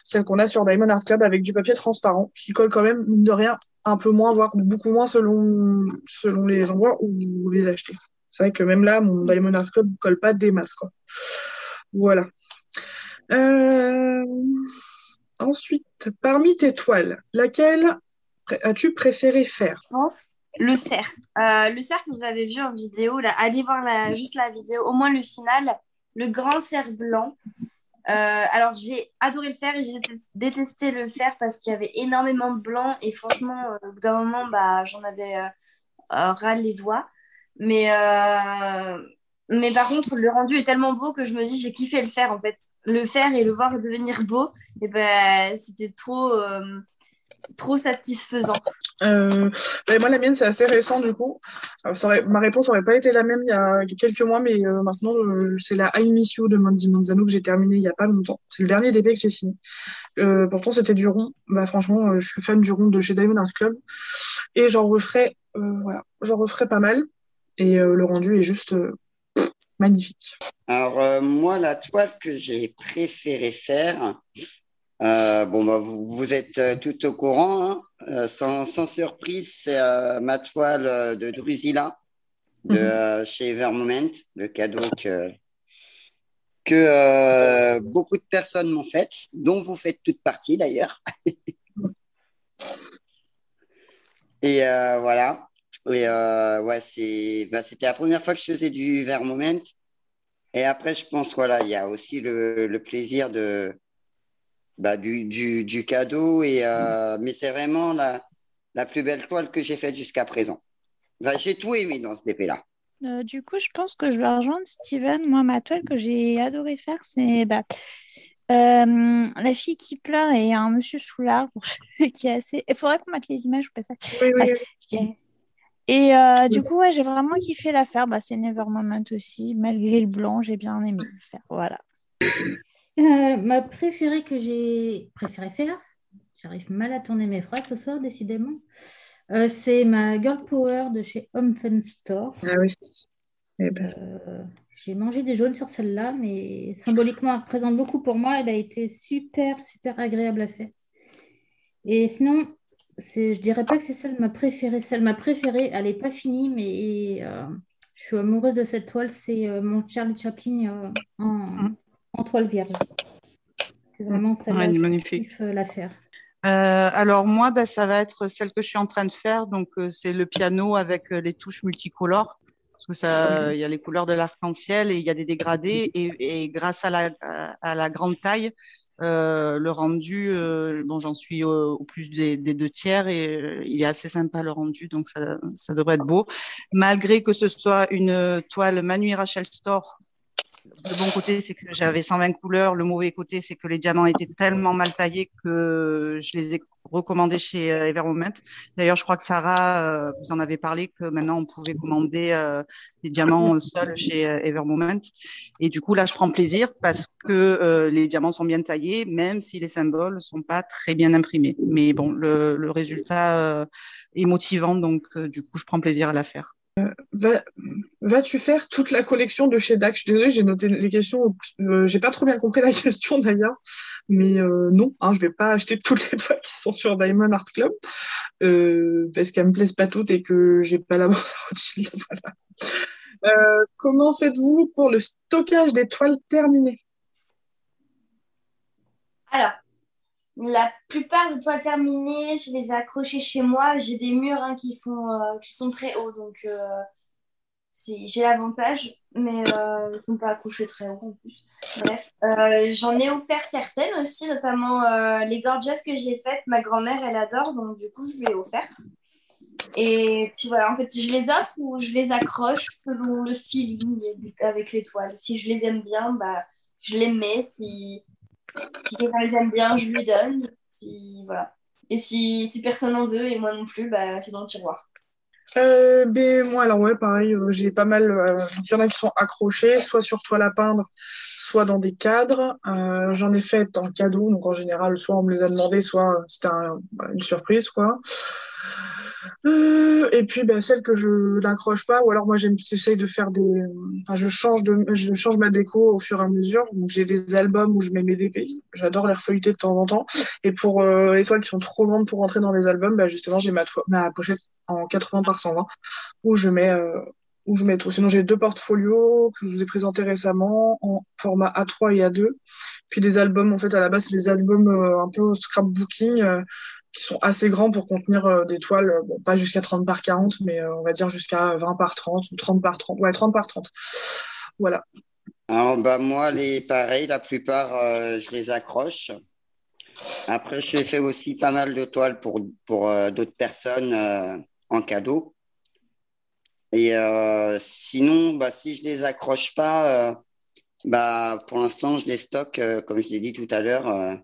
celles qu'on a sur Diamond Art Club avec du papier transparent, qui collent quand même, mine de rien, un peu moins, voire beaucoup moins selon les endroits où vous les achetez. C'est vrai que même là, mon Diamond Art Club ne colle pas des masses, quoi. Voilà. Ensuite, parmi tes toiles, laquelle as-tu préféré faire? Je pense le cerf. Le cerf que vous avez vu en vidéo, là, allez voir juste la vidéo, au moins le final, le grand cerf blanc. Alors, j'ai adoré le faire et j'ai détesté le faire parce qu'il y avait énormément de blanc et franchement, au bout d'un moment, bah, j'en avais ras les oies. Mais, mais par contre, le rendu est tellement beau que je me dis, j'ai kiffé le faire en fait. Le faire et le voir devenir beau, et ben, c'était trop satisfaisant. Moi, la mienne, c'est assez récent du coup. Ma réponse n'aurait pas été la même il y a quelques mois, mais maintenant, c'est la I Miss You de Mandy Manzano que j'ai terminé il n'y a pas longtemps. C'est le dernier DP que j'ai fini. Pourtant, c'était du rond. Bah, franchement, je suis fan du rond de chez Diamond Art Club. Et j'en referai pas mal. Et le rendu est juste magnifique. Alors, moi, la toile que j'ai préféré faire, vous êtes tout au courant, hein. Sans surprise, c'est ma toile de Drusilla de chez Evermoment, le cadeau que beaucoup de personnes m'ont fait, dont vous faites toute partie d'ailleurs. Et voilà. Et c'était la première fois que je faisais du Evermoment. Et après, je pense, voilà, il y a aussi le plaisir du cadeau. Mais c'est vraiment la plus belle toile que j'ai faite jusqu'à présent. J'ai tout aimé dans ce DP-là. Du coup, je pense que je vais rejoindre Steven. Moi, ma toile que j'ai adoré faire, c'est la fille qui pleure et un monsieur sous l'arbre qui est assez. Il faudrait qu'on mette les images au passage. Oui. Bref, et du coup, ouais, j'ai vraiment kiffé la faire. Bah, c'est Nevermoment aussi. Malgré le blanc, j'ai bien aimé le faire. Voilà. Ma préférée que j'ai préféré faire, j'arrive mal à tourner mes phrases ce soir, décidément. C'est ma Girl Power de chez Home Fun Store. Ah oui. Eh ben. J'ai mangé des jaunes sur celle-là, mais symboliquement, elle représente beaucoup pour moi. Elle a été super, super agréable à faire. Et sinon, je dirais pas que c'est celle ma préférée. Celle ma préférée, elle n'est pas finie, mais je suis amoureuse de cette toile. C'est mon Charlie Chaplin en toile vierge. C'est vraiment celle-là que je kiffe la faire. Alors moi, ça va être celle que je suis en train de faire. Donc c'est le piano avec les touches multicolores. Parce que il y a les couleurs de l'arc-en-ciel et il y a des dégradés. Et grâce à la grande taille, le rendu, j'en suis au plus des 2/3 et il est assez sympa le rendu. Donc ça devrait être beau. Malgré que ce soit une toile Manu Rachel Store. Le bon côté, c'est que j'avais 120 couleurs. Le mauvais côté, c'est que les diamants étaient tellement mal taillés que je les ai recommandés chez Evermoment. D'ailleurs, je crois que Sarah, vous en avez parlé, que maintenant, on pouvait commander les diamants seuls chez Evermoment. Et du coup, là, je prends plaisir parce que les diamants sont bien taillés, même si les symboles sont pas très bien imprimés. Mais bon, le résultat est motivant, donc du coup, je prends plaisir à la faire. Vas-tu faire toute la collection de chez DAC? Je suis désolée, j'ai noté les questions. J'ai pas trop bien compris la question d'ailleurs, mais non, je vais pas acheter toutes les toiles qui sont sur Diamond Art Club parce qu'elles me plaisent pas toutes et que j'ai pas la Rothschild. Voilà. Comment faites-vous pour le stockage des toiles terminées? Alors, la plupart des toiles terminées, je les ai accrochées chez moi. J'ai des murs qui sont très hauts, donc j'ai l'avantage, mais ils ne sont pas accrochés très haut en plus. Bref, j'en ai offert certaines aussi, notamment les gorgeous que j'ai faites. Ma grand-mère, elle adore, donc du coup, je lui ai offert. Et puis voilà, en fait, je les offre ou je les accroche selon le feeling avec les toiles. Si je les aime bien, je les mets. Si quelqu'un les aime bien, je lui donne. Voilà. Et si personne n'en veut et moi non plus, c'est dans le tiroir. Moi, alors ouais, pareil, j'ai pas mal. Il y en a qui sont accrochés, soit sur toile à peindre, soit dans des cadres. J'en ai fait en cadeau, donc en général, soit on me les a demandés, soit c'était une surprise, quoi. Et puis celle que je n'accroche pas, ou alors moi j'essaye de faire je change ma déco au fur et à mesure. Donc j'ai des albums où je mets mes DP. J'adore les refeuilleter de temps en temps. Et pour les toiles qui sont trop grandes pour rentrer dans les albums, justement j'ai ma pochette en 80 par 120 où je mets tout. Sinon j'ai 2 portfolios que je vous ai présentés récemment en format A3 et A2. Puis des albums, en fait à la base c'est des albums un peu scrapbooking qui sont assez grands pour contenir des toiles, bon, pas jusqu'à 30 par 40, mais on va dire jusqu'à 20 par 30 ou 30 par 30. Ouais, 30 par 30. Voilà. Alors, moi, pareil, la plupart, je les accroche. Après, je fais aussi pas mal de toiles pour d'autres personnes en cadeau. Et sinon, si je les accroche pas, pour l'instant, je les stocke, comme je l'ai dit tout à l'heure,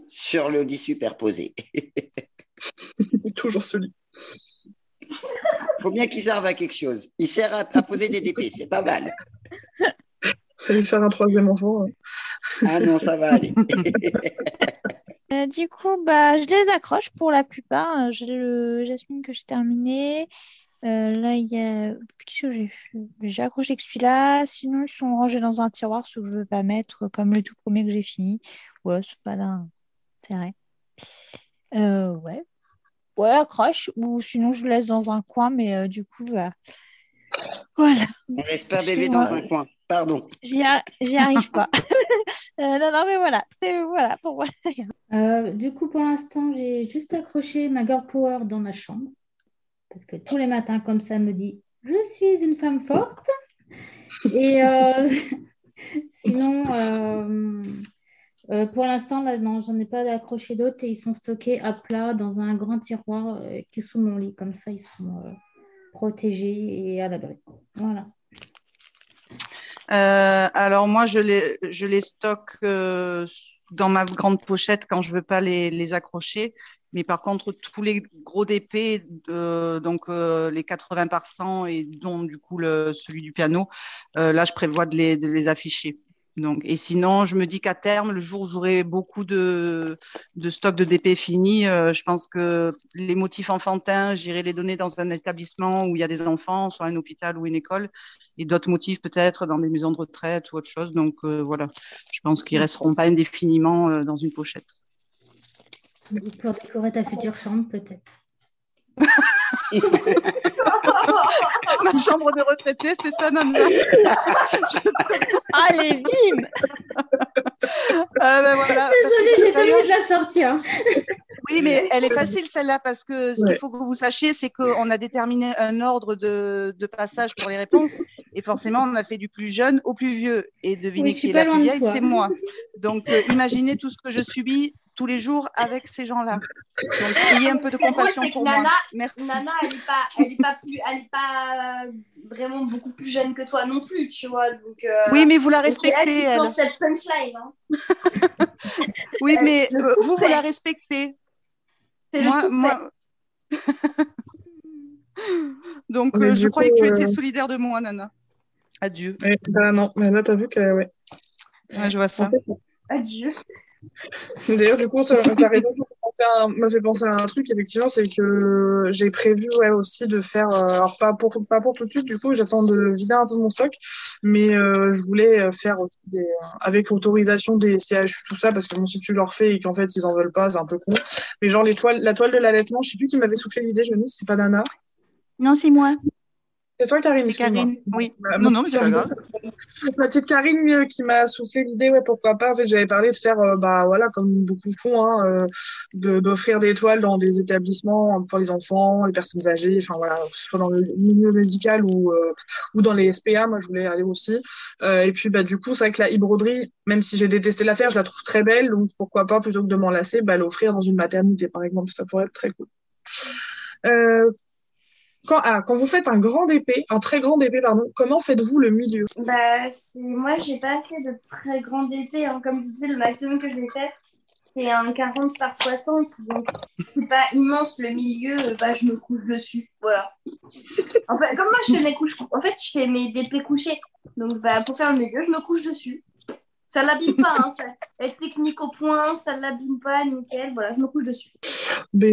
sur le lit superposé. Toujours celui. Faut bien qu'il serve à quelque chose. Il sert à poser des DP, c'est pas mal. Fallait faire un troisième enfant. Ah non, ça va aller. Du coup, je les accroche pour la plupart. J'ai le Jasmine que j'ai terminé. Là, il y a. Qu'est-ce que j'ai fait? J'ai accroché que celui-là. Sinon, ils sont rangés dans un tiroir, ce que je ne veux pas mettre, comme le tout premier que j'ai fini. Voilà, c'est pas d'intérêt. Ouais. Ouais, accroche. Ou sinon, je laisse dans un coin, mais du coup, voilà. On laisse pas bébé dans un coin. Pardon. J'y arrive pas. Non, mais voilà. C'est voilà pour moi. Du coup, pour l'instant, j'ai juste accroché ma girl power dans ma chambre. Parce que tous les matins, comme ça, me dit « Je suis une femme forte ». Et sinon, pour l'instant, là, non, j'en ai pas accroché d'autres. Et ils sont stockés à plat dans un grand tiroir qui est sous mon lit. Comme ça, ils sont protégés et à l'abri. Voilà. Alors moi, je les stocke dans ma grande pochette quand je veux pas les accrocher. Mais par contre, tous les gros DP, donc les 80 par 100 et dont du coup celui du piano, là, je prévois de les afficher. Donc, et sinon, je me dis qu'à terme, le jour où j'aurai beaucoup de stock de DP fini, je pense que les motifs enfantins, j'irai les donner dans un établissement où il y a des enfants, soit un hôpital ou une école, et d'autres motifs peut-être dans des maisons de retraite ou autre chose. Donc voilà, je pense qu'ils resteront pas indéfiniment dans une pochette. Pour décorer ta future chambre, peut-être. Ma chambre de retraité, c'est ça, Nana? Allez, bim! Voilà. Désolée, j'étais obligée de la sortir. Oui, mais elle est facile celle-là parce que ce qu'il faut que vous sachiez, c'est qu'on a déterminé un ordre de passage pour les réponses et forcément, on a fait du plus jeune au plus vieux. Et devinez qui est la plus vieille, c'est moi. Donc, imaginez tout ce que je subis tous les jours avec ces gens-là. Donc, ayez un peu de compassion pour moi. Merci. Nana, elle est pas vraiment beaucoup plus jeune que toi non plus, tu vois. Donc, oui, mais vous la respectez, elle. Dans cette punchline. Hein. Oui, mais vous la respectez. C'est moi. Donc, je croyais que tu étais solidaire de moi, Nana. Adieu. Non, mais là, t'as vu que, ouais. Ouais, je vois ça. Adieu. D'ailleurs, du coup, ta raison m'a fait penser à un truc, effectivement, c'est que j'ai prévu aussi de faire, alors pas pour tout de suite, du coup, j'attends de vider un peu mon stock, mais je voulais faire aussi avec autorisation des CHU, tout ça, parce que bon, si tu leur fais et qu'en fait, ils en veulent pas, c'est un peu con. Mais genre, la toile de l'allaitement, je sais plus qui m'avait soufflé l'idée, je me dis, c'est pas Nana. Non, c'est moi. C'est toi, Karine? C'est Karine, oui. Non, mais c'est pas grave. Ma petite Karine qui m'a soufflé l'idée, pourquoi pas. En fait, j'avais parlé de faire, voilà, comme beaucoup font, d'offrir des toiles dans des établissements pour les enfants, les personnes âgées, enfin voilà, que ce soit dans le milieu médical ou dans les SPA. Moi, je voulais aller aussi. Et puis, du coup, c'est vrai que la e-broderie, même si j'ai détesté la faire, je la trouve très belle. Donc, pourquoi pas, plutôt que de m'en lasser, l'offrir dans une maternité, par exemple. Ça pourrait être très cool. Quand vous faites un très grand DP, comment faites-vous le milieu? Moi, j'ai pas fait de très grand DP. Hein. Comme je disais, le maximum que je vais faire, c'est un 40 par 60. Donc, c'est pas immense le milieu. Je me couche dessus. Voilà. En fait, comme moi, je fais mes couches. En fait, je fais mes DP couchés. Donc, pour faire le milieu, je me couche dessus. Ça l'abîme pas, hein, ça est technique au point, ça l'abîme pas, nickel, voilà, je me couche dessus. Mais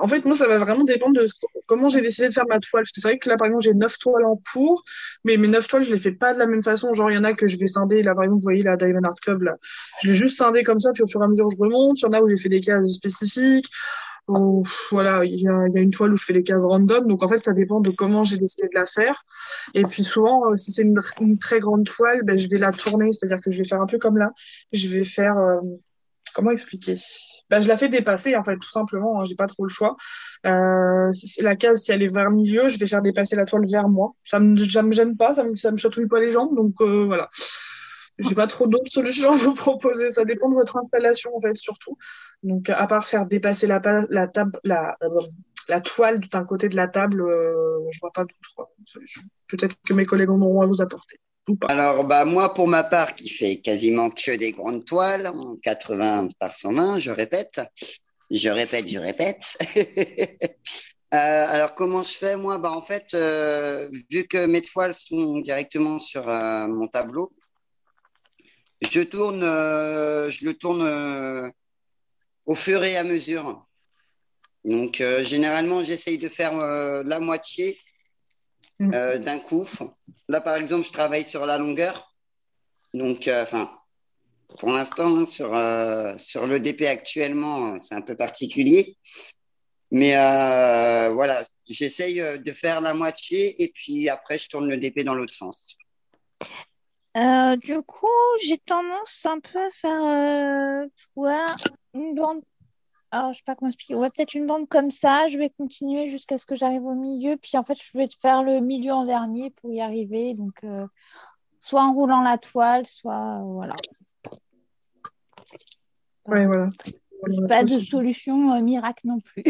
en fait, moi, ça va vraiment dépendre de comment j'ai décidé de faire ma toile. Parce que c'est vrai que là, par exemple, j'ai 9 toiles en cours, mais mes 9 toiles, je les fais pas de la même façon. Genre, il y en a que je vais scinder. Là, par exemple, vous voyez la Diamond Art Club, là, je l'ai juste scindé comme ça, puis au fur et à mesure, je remonte. Il y en a où j'ai fait des cases spécifiques. Voilà, il y a une toile où je fais des cases random, donc en fait ça dépend de comment j'ai décidé de la faire. Et puis souvent, si c'est une très grande toile, je vais la tourner, c'est-à-dire que je vais faire un peu comme là, je vais faire comment expliquer, je la fais dépasser, en fait, tout simplement. Hein, j'ai pas trop le choix. La case, si elle est vers le milieu, je vais faire dépasser la toile vers moi. Ça me gêne pas, ça me chatouille pas les jambes. Donc, voilà. J'ai pas trop d'autres solutions à vous proposer. Ça dépend de votre installation, en fait, surtout. Donc, à part faire dépasser la toile d'un côté de la table, je vois pas d'autres solutions. Peut-être que mes collègues en auront à vous apporter. Ou pas. Alors, moi, pour ma part, qui fait quasiment que des grandes toiles, en 80 par 120, je répète. Alors, comment je fais, moi? En fait, vu que mes toiles sont directement sur mon tableau, je le tourne au fur et à mesure. Donc, généralement, j'essaye de faire la moitié d'un coup. Là, par exemple, je travaille sur la longueur. Donc, pour l'instant, hein, sur le DP actuellement, c'est un peu particulier. Mais voilà, j'essaye de faire la moitié et puis après, je tourne le DP dans l'autre sens. Du coup, j'ai tendance un peu à faire une bande. Alors, je sais pas comment expliquer. Ouais, peut-être une bande comme ça. Je vais continuer jusqu'à ce que j'arrive au milieu. Puis en fait, je vais faire le milieu en dernier pour y arriver. Donc, soit en roulant la toile, soit voilà. Ouais, voilà. Pas de solution miracle non plus.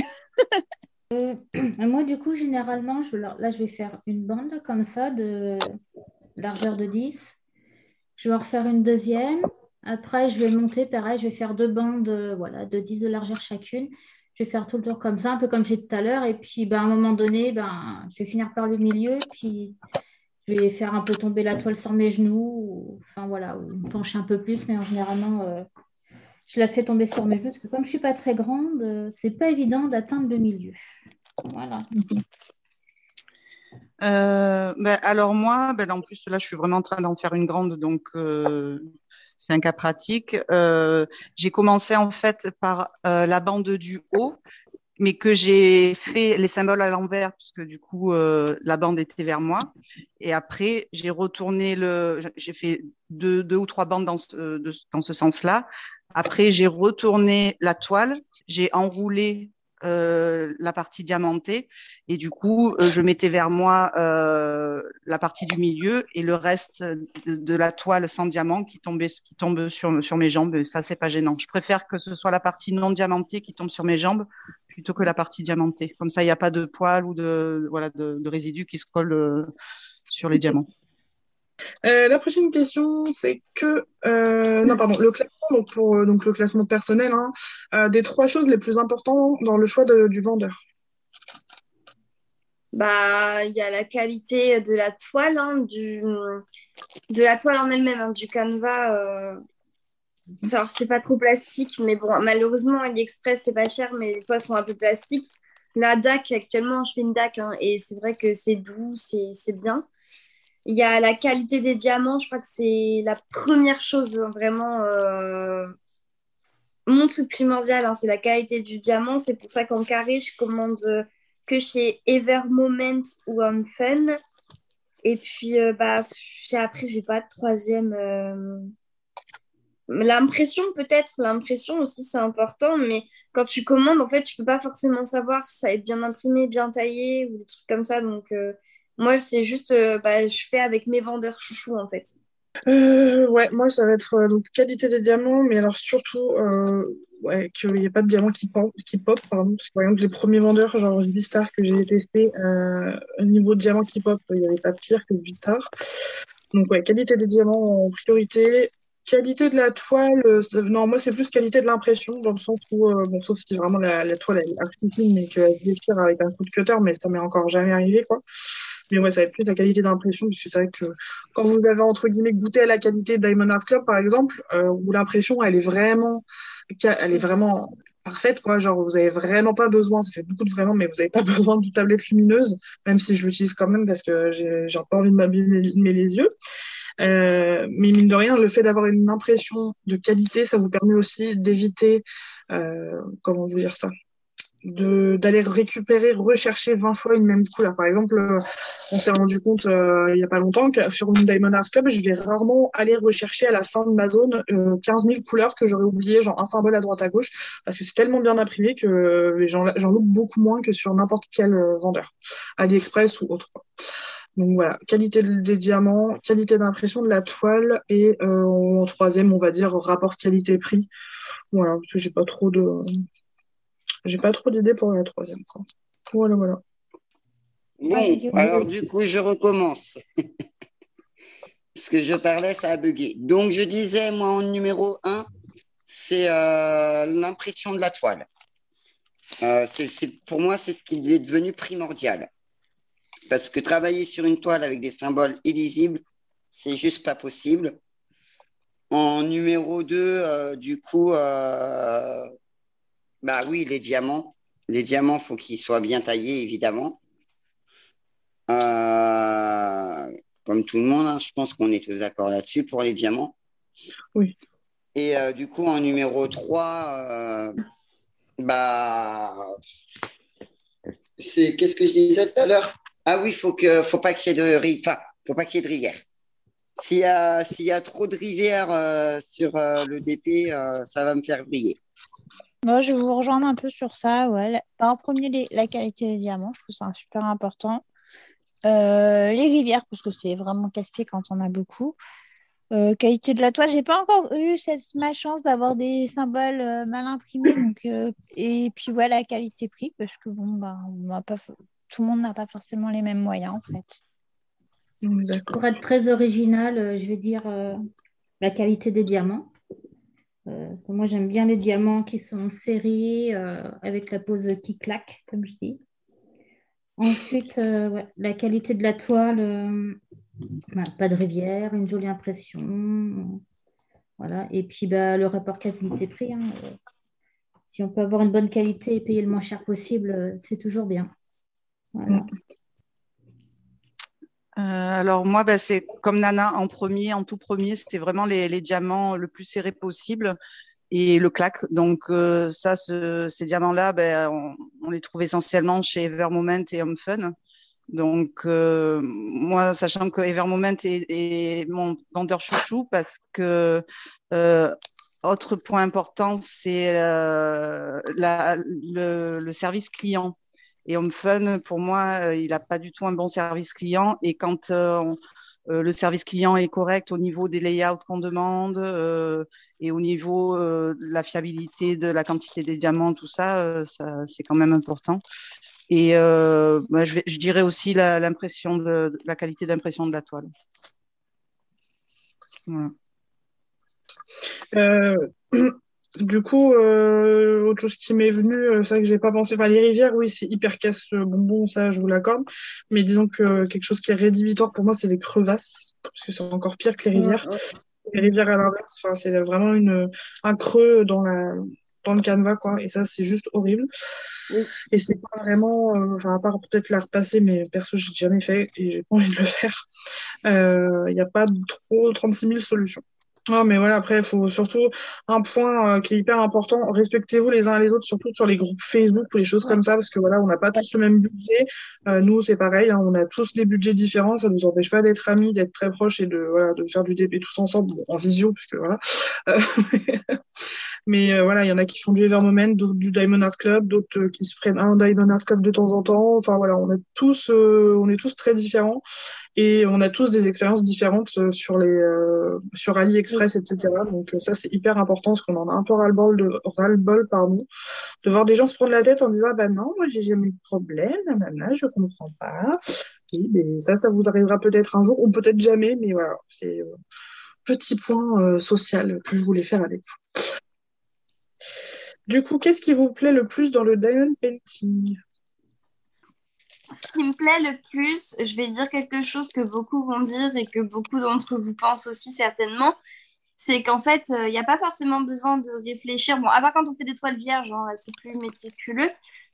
Moi, du coup, généralement, je vais faire une bande là, comme ça, de largeur de 10. Je vais en refaire une deuxième. Après, je vais monter, pareil, je vais faire 2 bandes de 10 de largeur chacune. Je vais faire tout le tour comme ça, un peu comme j'ai dit tout à l'heure. Et puis, à un moment donné, je vais finir par le milieu. Puis, je vais faire un peu tomber la toile sur mes genoux. Ou me pencher un peu plus. Mais généralement, je la fais tomber sur mes genoux. Parce que comme je ne suis pas très grande, c'est pas évident d'atteindre le milieu. Voilà. Alors moi, en plus là, je suis vraiment en train d'en faire une grande, donc c'est un cas pratique. J'ai commencé en fait par la bande du haut, mais que j'ai fait les symboles à l'envers, puisque du coup la bande était vers moi. Et après, j'ai retourné j'ai fait deux ou trois bandes dans ce sens-là. Après, j'ai retourné la toile, j'ai enroulé la partie diamantée et du coup je mettais vers moi la partie du milieu et le reste de la toile sans diamant qui tombe sur mes jambes. Et ça, c'est pas gênant. Je préfère que ce soit la partie non diamantée qui tombe sur mes jambes plutôt que la partie diamantée. Comme ça, il n'y a pas de poils ou de résidus qui se collent sur les diamants. La prochaine question, c'est que le classement, donc le classement personnel, des 3 choses les plus importantes dans le choix du vendeur. Il y a la qualité de la toile, de la toile en elle-même, du canevas. Alors, c'est pas trop plastique, mais bon, malheureusement, AliExpress, c'est pas cher, mais les toiles sont un peu plastiques. La DAC, actuellement, je fais une DAC, et c'est vrai que c'est doux, c'est bien. Il y a la qualité des diamants, je crois que c'est la première chose, vraiment, mon truc primordial, c'est la qualité du diamant. C'est pour ça qu'en carré, je commande que chez Evermoment ou Onfen. Et puis, après, j'ai pas de troisième. L'impression, peut-être, l'impression aussi, c'est important. Mais quand tu commandes, en fait, tu peux pas forcément savoir si ça va être bien imprimé, bien taillé ou des trucs comme ça. Donc, moi, c'est juste, je fais avec mes vendeurs chouchous, en fait. Moi, ça va être donc qualité des diamants, mais alors surtout qu'il n'y ait pas de diamants qui pop, pardon. Parce que, par exemple, les premiers vendeurs, genre Vistar que j'ai testé, au niveau de diamants qui pop, il n'y avait pas pire que Vistar. Donc, qualité des diamants en priorité. Qualité de la toile, non, moi, c'est plus qualité de l'impression, dans le sens où, sauf si vraiment la toile elle est archi fine, mais qu'elle se déchire avec un coup de cutter, mais ça m'est encore jamais arrivé, quoi. Mais ouais, ça va être plus la qualité d'impression, parce que c'est vrai que quand vous avez, entre guillemets, goûté à la qualité de Diamond Art Club, par exemple, où l'impression, elle est vraiment parfaite, quoi. Genre, vous avez vraiment pas besoin, ça fait beaucoup de vraiment, mais vous avez pas besoin de tablette lumineuse, même si je l'utilise quand même parce que j'ai pas envie de m'abîmer les yeux. Mais mine de rien, le fait d'avoir une impression de qualité, ça vous permet aussi d'éviter, comment vous dire ça, d'aller récupérer, rechercher 20 fois une même couleur. Par exemple, on s'est rendu compte il n'y a pas longtemps que sur une Diamond Art Club, je vais rarement aller rechercher à la fin de ma zone 15 000 couleurs que j'aurais oublié, genre un symbole à droite à gauche, parce que c'est tellement bien imprimé que j'en loupe beaucoup moins que sur n'importe quel vendeur, AliExpress ou autre. Donc voilà, qualité des diamants, qualité d'impression de la toile et en troisième, on va dire rapport qualité-prix. Voilà, parce que j'ai pas trop d'idées pour la troisième, quoi. Voilà, voilà. Bon, alors du coup, je recommence. Parce que je parlais, ça a bugué. Donc, je disais, moi, en numéro 1, c'est l'impression de la toile. Pour moi, c'est ce qui est devenu primordial. Parce que travailler sur une toile avec des symboles illisibles, c'est juste pas possible. En numéro 2, du coup, bah oui, les diamants. Les diamants, faut qu'ils soient bien taillés, évidemment. Comme tout le monde, hein, je pense qu'on est tous d'accord là-dessus pour les diamants. Oui. Et du coup, en numéro 3, qu'est-ce que je disais tout à l'heure? Ah oui, faut pas qu'il y ait faut pas qu'il y ait de rivière. S'il y a trop de rivières sur le DP, ça va me faire briller. Moi, je vais vous rejoindre un peu sur ça. Ouais. En premier, la qualité des diamants, je trouve ça super important. Les rivières, parce que c'est vraiment casse-pied quand on a beaucoup. Qualité de la toile, j'ai pas encore eu cette malchance d'avoir des symboles mal imprimés. Donc, et puis, ouais, la qualité-prix, parce que bon, tout le monde n'a pas forcément les mêmes moyens, en fait. Pour être très original, je vais dire la qualité des diamants. Parce que moi, j'aime bien les diamants qui sont serrés avec la pose qui claque, comme je dis. Ensuite, ouais, la qualité de la toile, pas de rivière, une jolie impression. Voilà. Et puis, le rapport qualité-prix. Hein, si on peut avoir une bonne qualité et payer le moins cher possible, c'est toujours bien. Voilà. Alors moi, c'est comme Nana en tout premier, c'était vraiment les diamants le plus serrés possible et le claque. Donc ces diamants-là, on les trouve essentiellement chez Evermoment et Home Fun. Donc moi, sachant que Evermoment est mon vendeur chouchou, parce que autre point important, c'est le service client. Et Home Fun, pour moi, il n'a pas du tout un bon service client. Et quand le service client est correct au niveau des layouts qu'on demande et au niveau de la fiabilité de la quantité des diamants, tout ça, c'est quand même important. Et je dirais aussi la qualité d'impression de la toile. Voilà. Du coup, autre chose qui m'est venue, c'est vrai que j'ai pas pensé. Enfin, les rivières, oui, c'est hyper casse-bonbon, ça, je vous l'accorde. Mais disons que quelque chose qui est rédhibitoire pour moi, c'est les crevasses, parce que c'est encore pire que les rivières. Les rivières à l'inverse, enfin, c'est vraiment un creux dans le canevas, quoi. Et ça, c'est juste horrible. Oui. Et c'est pas vraiment, à part peut-être la repasser, mais perso, j'ai jamais fait et j'ai pas envie de le faire. Il n'y a pas trop 36 000 solutions. Non, mais voilà, après, il faut surtout un point qui est hyper important. Respectez-vous les uns les autres, surtout sur les groupes Facebook ou les choses comme ça, parce que voilà, on n'a pas tous le même budget. Nous, c'est pareil, hein, on a tous des budgets différents. Ça ne nous empêche pas d'être amis, d'être très proches et de faire du DP tous ensemble, en visio, puisque voilà. Mais voilà, il y en a qui font du Evermoment, d'autres du Diamond Art Club, d'autres qui se prennent un Diamond Art Club de temps en temps. Enfin voilà, on est tous très différents. Et on a tous des expériences différentes sur AliExpress, etc. Donc ça, c'est hyper important parce qu'on en a un peu ras-le-bol, de voir des gens se prendre la tête en disant « Ah non, moi, j'ai jamais eu de problème, nanana, je comprends pas. » Et ça vous arrivera peut-être un jour, ou peut-être jamais, mais voilà, c'est petit point social que je voulais faire avec vous. Du coup, qu'est-ce qui vous plaît le plus dans le diamond painting ? Ce qui me plaît le plus, je vais dire quelque chose que beaucoup vont dire et que beaucoup d'entre vous pensent aussi certainement, c'est qu'en fait, il n'y a pas forcément besoin de réfléchir. Bon, à part quand on fait des toiles vierges, hein, c'est plus méticuleux,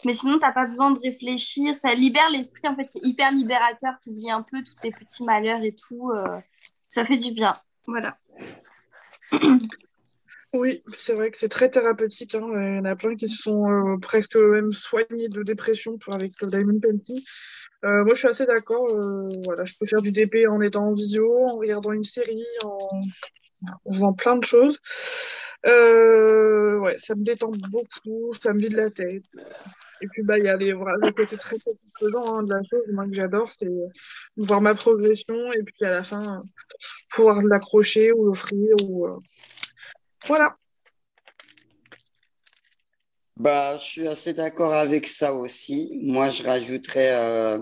mais sinon, tu n'as pas besoin de réfléchir. Ça libère l'esprit, en fait, c'est hyper libérateur. Tu oublies un peu tous tes petits malheurs et tout. Ça fait du bien. Voilà. Oui, c'est vrai que c'est très thérapeutique, hein. Il y en a plein qui se sont presque même soignés de dépression avec le Diamond Painting. Moi, je suis assez d'accord. Voilà, je peux faire du DP en étant en visio, en regardant une série, en faisant plein de choses. Ouais, ça me détend beaucoup, ça me vide la tête. Et puis, bah, il y a voilà, le côté très satisfaisant, hein, de la chose, moi, que j'adore, c'est voir ma progression et puis à la fin, pouvoir l'accrocher ou l'offrir. Voilà. Bah, je suis assez d'accord avec ça aussi. Moi, je rajouterais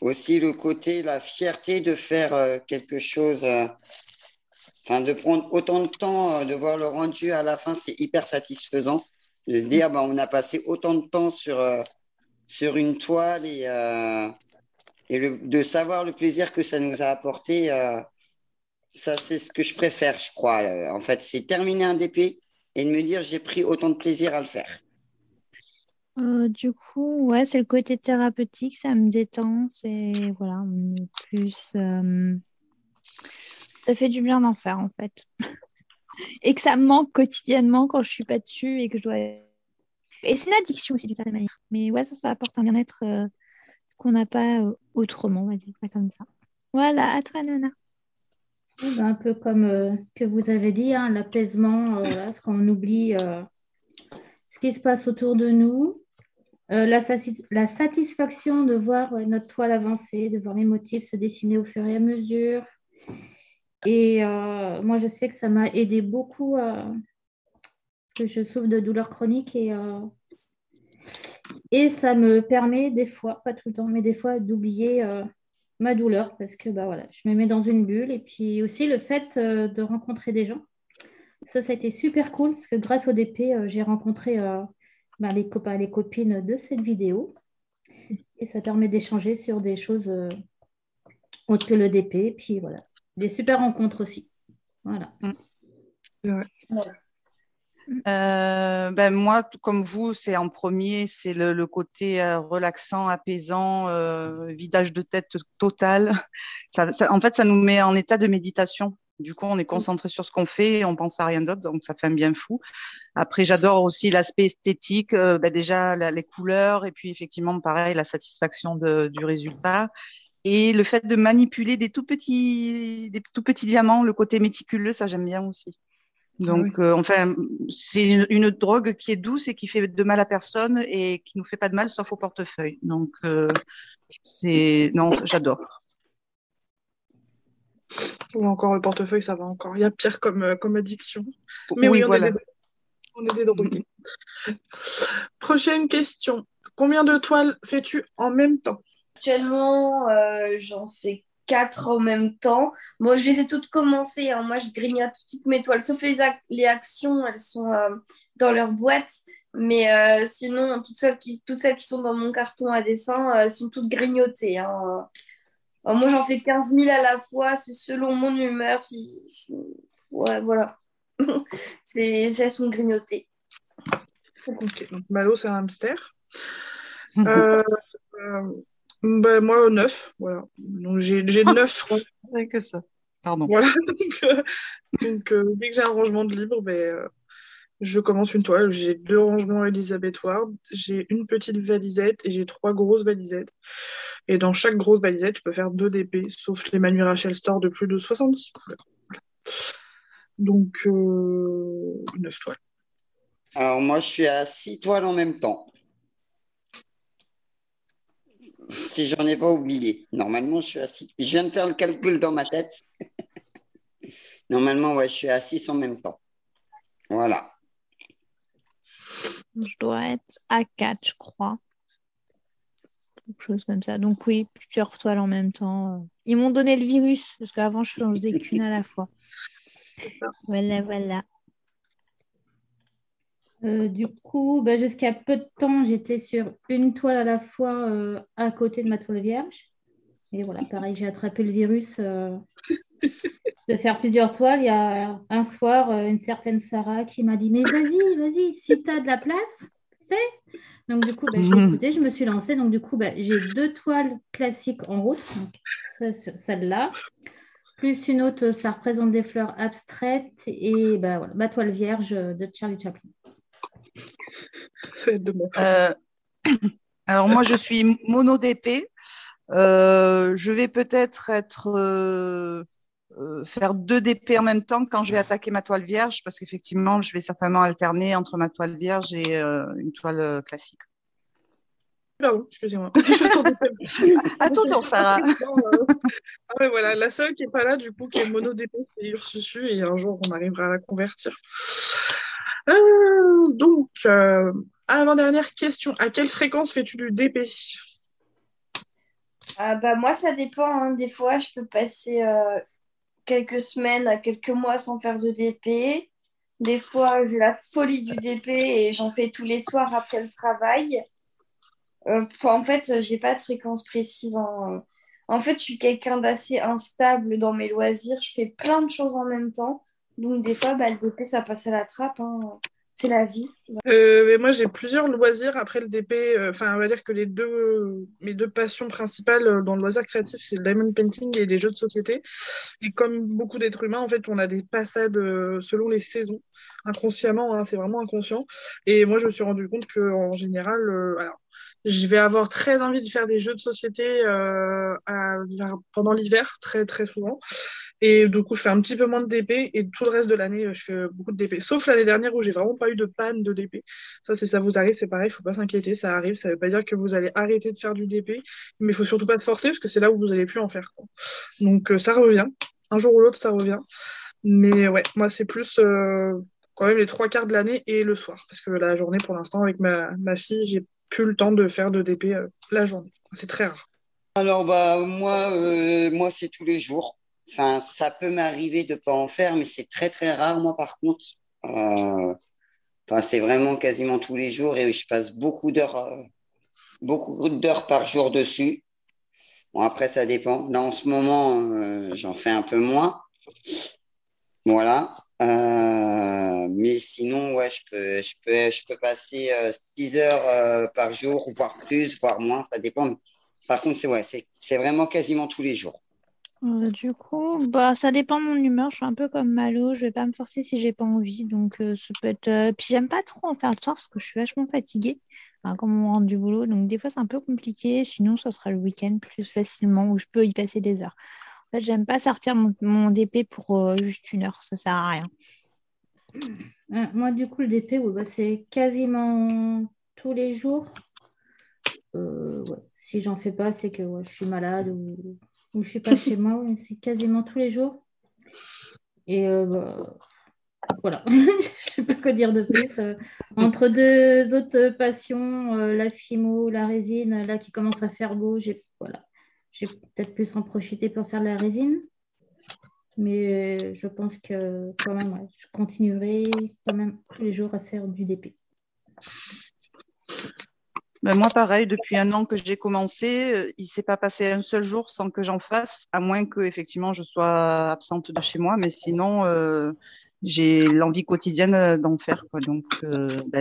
aussi le côté, la fierté de faire quelque chose, enfin, de prendre autant de temps, de voir le rendu à la fin, c'est hyper satisfaisant. De se dire, bah, on a passé autant de temps sur une toile et de savoir le plaisir que ça nous a apporté, ça, c'est ce que je préfère, je crois. En fait, c'est terminer un DP et de me dire, j'ai pris autant de plaisir à le faire. Du coup, ouais, c'est le côté thérapeutique, ça me détend, c'est voilà, on est plus, ça fait du bien d'en faire en fait, et que ça me manque quotidiennement quand je suis pas dessus et que je dois. Et c'est une addiction aussi d'une certaine manière. Mais ouais, ça apporte un bien-être qu'on n'a pas autrement, on va dire ça comme ça. Voilà, à toi, Nana. Oui, ben, un peu comme ce que vous avez dit, hein, l'apaisement, voilà, ce qu'on oublie, ce qui se passe autour de nous, la satisfaction de voir notre toile avancer, de voir les motifs se dessiner au fur et à mesure. Et moi, je sais que ça m'a aidé beaucoup parce que je souffre de douleurs chroniques et ça me permet des fois, pas tout le temps, mais des fois d'oublier ma douleur parce que bah, voilà, je me mets dans une bulle. Et puis aussi le fait de rencontrer des gens. Ça a été super cool parce que grâce au DP, j'ai rencontré bah, les copains et les copines de cette vidéo. Et ça permet d'échanger sur des choses autres que le DP. Et puis voilà, des super rencontres aussi. Voilà. Ouais. Ben moi, comme vous, c'est en premier, c'est le côté relaxant, apaisant, vidage de tête total. En fait, ça nous met en état de méditation. Du coup, on est concentré sur ce qu'on fait et on pense à rien d'autre, donc ça fait un bien fou. Après, j'adore aussi l'aspect esthétique, déjà les couleurs et puis effectivement, pareil, la satisfaction du résultat. Et le fait de manipuler des tout petits diamants, le côté méticuleux, ça j'aime bien aussi. Donc, enfin, c'est une drogue qui est douce et qui fait de mal à personne et qui nous fait pas de mal sauf au portefeuille. Donc, non, j'adore. Ou encore le portefeuille, ça va encore. Il y a pire comme addiction. Mais Oui, oui, voilà. on est des drogués. Prochaine question. Combien de toiles fais-tu en même temps? Actuellement, j'en fais 4 en même temps. Moi, je les ai toutes commencées, hein. Moi, je grignote toutes mes toiles, sauf les actions, elles sont dans leur boîte. Mais sinon, toutes celles qui sont dans mon carton à dessin sont toutes grignotées, hein. Alors, moi, j'en fais 15 000 à la fois. C'est selon mon humeur. Ouais, voilà. Elles sont grignotées. Ok, donc Malo, c'est un hamster. Euh, bah, moi, 9. Voilà. Donc, j'ai 9. C'est que ça. Pardon. Voilà. Donc, dès que j'ai un rangement de livres, je commence une toile. J'ai 2 rangements Elizabeth Ward, j'ai une petite valisette et j'ai 3 grosses valisettes. Et dans chaque grosse valisette, je peux faire 2 DP, sauf les Manu Rachel Store de plus de 66 couleurs. Voilà. Donc, 9 toiles. Alors, moi, je suis à 6 toiles en même temps. Si j'en ai pas oublié. Normalement, je suis à 6. Je viens de faire le calcul dans ma tête. Normalement, ouais, je suis à 6 en même temps. Voilà. Je dois être à 4, je crois. Quelque chose comme ça. Donc oui, plusieurs toiles en même temps. Ils m'ont donné le virus, parce qu'avant, je n'en faisais qu'une à la fois. Voilà, voilà. Du coup, bah, jusqu'à peu de temps, j'étais sur une toile à la fois à côté de ma toile vierge. Et voilà, pareil, j'ai attrapé le virus de faire plusieurs toiles. Il y a un soir, une certaine Sarah qui m'a dit, mais vas-y, si tu as de la place, fais. Donc du coup, j'ai écouté, je me suis lancée. Donc du coup, j'ai 2 toiles classiques en route, donc celle-là, plus une autre, ça représente des fleurs abstraites. Et bah, voilà, ma toile vierge de Charlie Chaplin. Alors moi, je suis mono DP. Je vais peut-être faire 2 DP en même temps quand je vais attaquer ma toile vierge, parce qu'effectivement, je vais certainement alterner entre ma toile vierge et une toile classique. Pardon, excusez-moi. À ton tour, Sarah. Ah ouais, voilà, la seule qui n'est pas là, du coup, qui est mono DP, c'est Ursusu, et un jour, on arrivera à la convertir. Donc, avant-dernière question, à quelle fréquence fais-tu du DP? Moi, ça dépend, hein. Des fois, je peux passer quelques semaines à quelques mois sans faire de DP. Des fois, j'ai la folie du DP et j'en fais tous les soirs après le travail. En fait, j'ai pas de fréquence précise. En fait, je suis quelqu'un d'assez instable dans mes loisirs. Je fais plein de choses en même temps. Donc, des fois, le DP, ça passe à la trappe, hein. C'est la vie. Mais moi, j'ai plusieurs loisirs après le DP. Enfin, on va dire que mes deux passions principales dans le loisir créatif, c'est le diamond painting et les jeux de société. Et comme beaucoup d'êtres humains, en fait, on a des passades selon les saisons, inconsciemment, hein, c'est vraiment inconscient. Et moi, je me suis rendu compte qu'en général, alors, je vais avoir très envie de faire des jeux de société pendant l'hiver, très, très souvent. Et du coup, je fais un petit peu moins de DP et tout le reste de l'année, je fais beaucoup de DP. Sauf l'année dernière où j'ai vraiment pas eu de panne de DP. Ça vous arrive, c'est pareil, il faut pas s'inquiéter, ça arrive. Ça veut pas dire que vous allez arrêter de faire du DP, mais il faut surtout pas se forcer parce que c'est là où vous allez plus en faire, quoi. Donc, ça revient. Un jour ou l'autre, ça revient. Mais ouais, moi, c'est plus quand même les 3 quarts de l'année et le soir. Parce que la journée, pour l'instant, avec ma fille, j'ai plus le temps de faire de DP la journée. C'est très rare. Alors, moi, c'est tous les jours. Enfin, ça peut m'arriver de pas en faire, mais c'est très, très rare, moi, par contre. C'est vraiment quasiment tous les jours et je passe beaucoup d'heures par jour dessus. Bon, après, ça dépend. Là, en ce moment, j'en fais un peu moins. Voilà. Mais sinon, ouais, je peux passer 6 heures par jour, voire plus, voire moins, ça dépend. Par contre, c'est vraiment quasiment tous les jours. Du coup, ça dépend de mon humeur. Je suis un peu comme Malo. Je vais pas me forcer si j'ai pas envie. Donc, ça peut être. Puis, j'aime pas trop en faire le soir parce que je suis vachement fatiguée quand on rentre du boulot. Donc, des fois, c'est un peu compliqué. Sinon, ça sera le week-end plus facilement où je peux y passer des heures. En fait, j'aime pas sortir mon DP pour juste 1 heure. Ça sert à rien. Moi, du coup, le DP, c'est quasiment tous les jours. Ouais. Si j'en fais pas, c'est que je suis malade ou je suis pas chez moi. Ouais, c'est quasiment tous les jours. Et voilà, je sais pas quoi dire de plus. Entre 2 autres passions, la fimo, la résine, là qui commence à faire beau, voilà. Je vais peut-être plus en profiter pour faire de la résine. Mais je pense que quand même, ouais, je continuerai quand même tous les jours à faire du DP. Moi, pareil, depuis 1 an que j'ai commencé, il ne s'est pas passé un seul jour sans que j'en fasse, à moins que effectivement je sois absente de chez moi. Mais sinon, j'ai l'envie quotidienne d'en faire, quoi. Donc,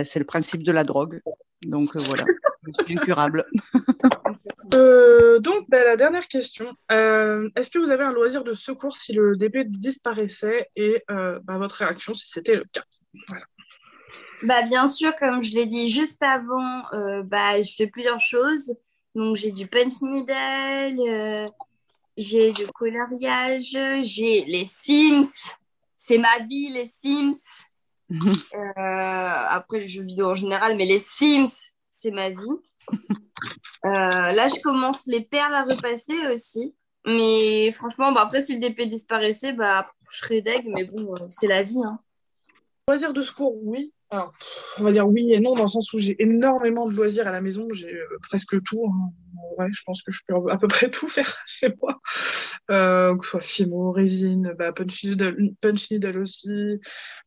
c'est le principe de la drogue. Donc, voilà, je suis incurable. Donc, la dernière question. Est-ce que vous avez un loisir de secours si le DP disparaissait et votre réaction si c'était le cas? Voilà. Bien sûr, comme je l'ai dit juste avant, je fais plusieurs choses. Donc, j'ai du punch needle, j'ai du coloriage, j'ai les Sims. C'est ma vie, les Sims. Après, les jeux vidéo en général, mais les Sims, c'est ma vie. Là, je commence les perles à repasser aussi. Mais franchement, après, si le DP disparaissait, je serais deg. Mais bon, c'est la vie, hein. Loisirs de secours, oui. Alors, on va dire oui et non, dans le sens où j'ai énormément de loisirs à la maison. J'ai presque tout, hein. Ouais, je pense que je peux à peu près tout faire chez moi. Que ce soit fimo, résine, punch needle aussi.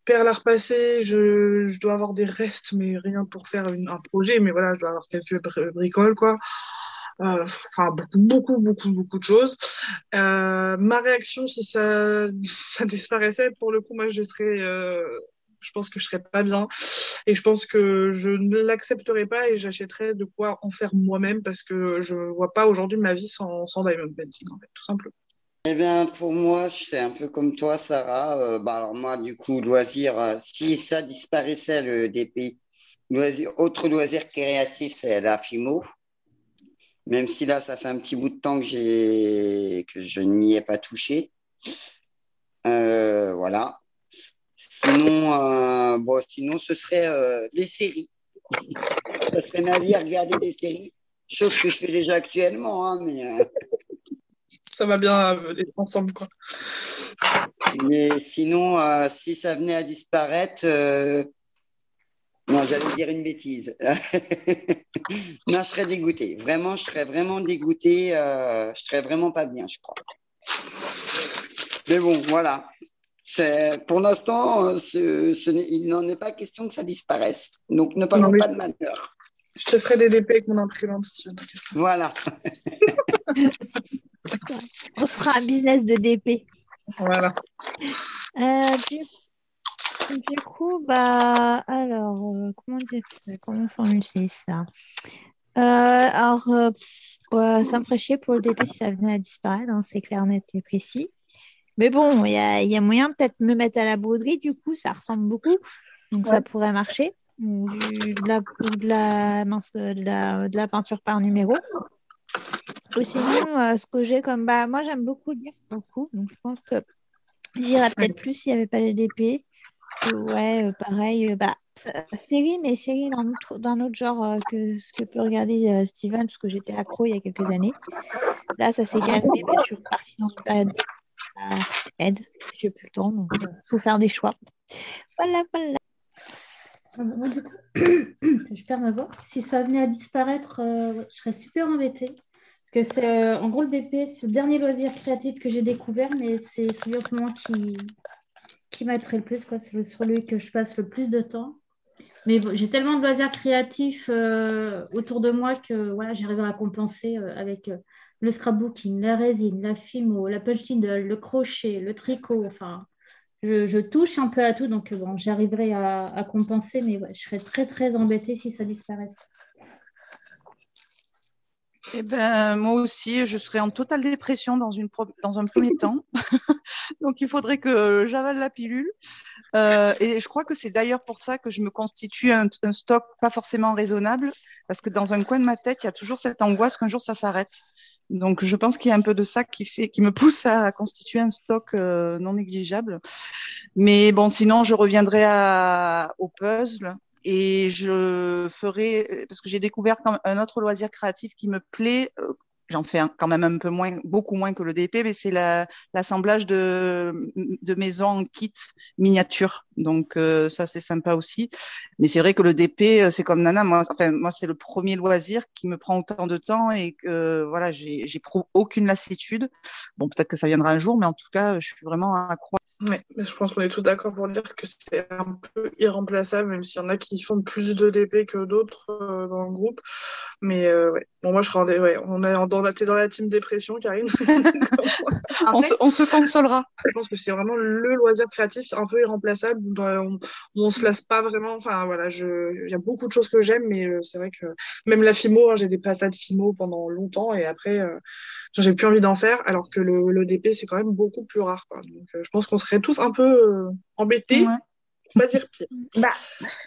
Perles à repasser, je dois avoir des restes, mais rien pour faire un projet. Mais voilà, je dois avoir quelques bricoles, quoi. Beaucoup de choses. Ma réaction, si ça disparaissait, pour le coup, moi, je pense que je serais pas bien et je pense que je ne l'accepterais pas et j'achèterais de quoi en faire moi-même parce que je vois pas aujourd'hui ma vie sans diamond painting, en fait, tout simplement. Eh bien, pour moi, c'est un peu comme toi, Sarah. Alors moi, du coup, loisir, si ça disparaissait, le DP, autre loisir créatif, c'est la FIMO. Même si là, ça fait un petit bout de temps que je n'y ai pas touché. Voilà. Sinon, sinon, ce serait les séries. Ça serait ma vie à regarder des séries. Chose que je fais déjà actuellement, hein, Ça va bien ensemble, quoi. mais sinon, si ça venait à disparaître, non, j'allais dire une bêtise. Non, je serais dégoûté. Vraiment, je serais vraiment dégoûté. Je serais vraiment pas bien, je crois. Mais bon, voilà. Pour l'instant, il n'en est pas question que ça disparaisse. Donc, ne parlons pas de malheur. Je te ferai des DP avec mon imprimante, si tu veux. Voilà. On se fera un business de DP. Voilà. Du coup, alors, comment dire ça? Comment formuler ça? Ça me ferait chier pour le DP si ça venait à disparaître, hein, c'est clair, net et précis. Mais bon, il y a moyen peut-être de me mettre à la broderie, du coup, ça ressemble beaucoup. Donc, ça pourrait marcher. Ou de la peinture par numéro. Ou sinon, ce que j'ai comme... moi, j'aime beaucoup lire, beaucoup. Donc, je pense que j'irais peut-être plus s'il n'y avait pas les DP. Ouais, pareil. Série, mais série d'un autre genre que ce que peut regarder Steven, parce que j'étais accro il y a quelques années. Là, ça s'est calmé, mais je suis repartie dans une période aide. J'ai plus le temps, donc il faut faire des choix. Voilà. Moi, du coup, je perds ma voix. Si ça venait à disparaître, je serais super embêtée. Parce que c'est, en gros, le DP, c'est le dernier loisir créatif que j'ai découvert, mais c'est celui en ce moment qui m'attirait le plus, quoi. C'est celui que je passe le plus de temps. Mais bon, j'ai tellement de loisirs créatifs autour de moi que voilà, j'arrive à compenser avec le scrapbooking, la résine, la fimo, la punch needle, le crochet, le tricot. Enfin, je touche un peu à tout, donc bon, j'arriverai à compenser, mais ouais, je serais très, très embêtée si ça disparaissait. Eh ben, moi aussi, je serais en totale dépression dans un premier temps. Donc, il faudrait que j'avale la pilule. Et je crois que c'est d'ailleurs pour ça que je me constitue un stock pas forcément raisonnable, parce que dans un coin de ma tête, il y a toujours cette angoisse qu'un jour ça s'arrête. Donc, je pense qu'il y a un peu de ça qui me pousse à constituer un stock non négligeable. Mais bon, sinon, je reviendrai au puzzle. Et je ferai, parce que j'ai découvert un autre loisir créatif qui me plaît, j'en fais quand même un peu moins, beaucoup moins que le DP, mais c'est l'assemblage de maisons en kit miniature. Donc ça, c'est sympa aussi. Mais c'est vrai que le DP, c'est comme Nana, moi c'est le premier loisir qui me prend autant de temps et que voilà, j'éprouve aucune lassitude. Bon, peut-être que ça viendra un jour, mais en tout cas, je suis vraiment accro. Oui, mais je pense qu'on est tous d'accord pour dire que c'est un peu irremplaçable, même s'il y en a qui font plus de DP que d'autres dans le groupe. Mais ouais. Bon, moi, je serais t'es dans la team dépression, Karine. On se consolera. Je pense que c'est vraiment le loisir créatif un peu irremplaçable où on se lasse pas vraiment. Enfin, voilà, il y a beaucoup de choses que j'aime, mais c'est vrai que même la FIMO, hein, j'ai des passades FIMO pendant longtemps et après, j'ai plus envie d'en faire, alors que le DP, c'est quand même beaucoup plus rare, quoi. Donc, je pense qu'on serait tous un peu embêtés. Ouais. Pour pas dire pire.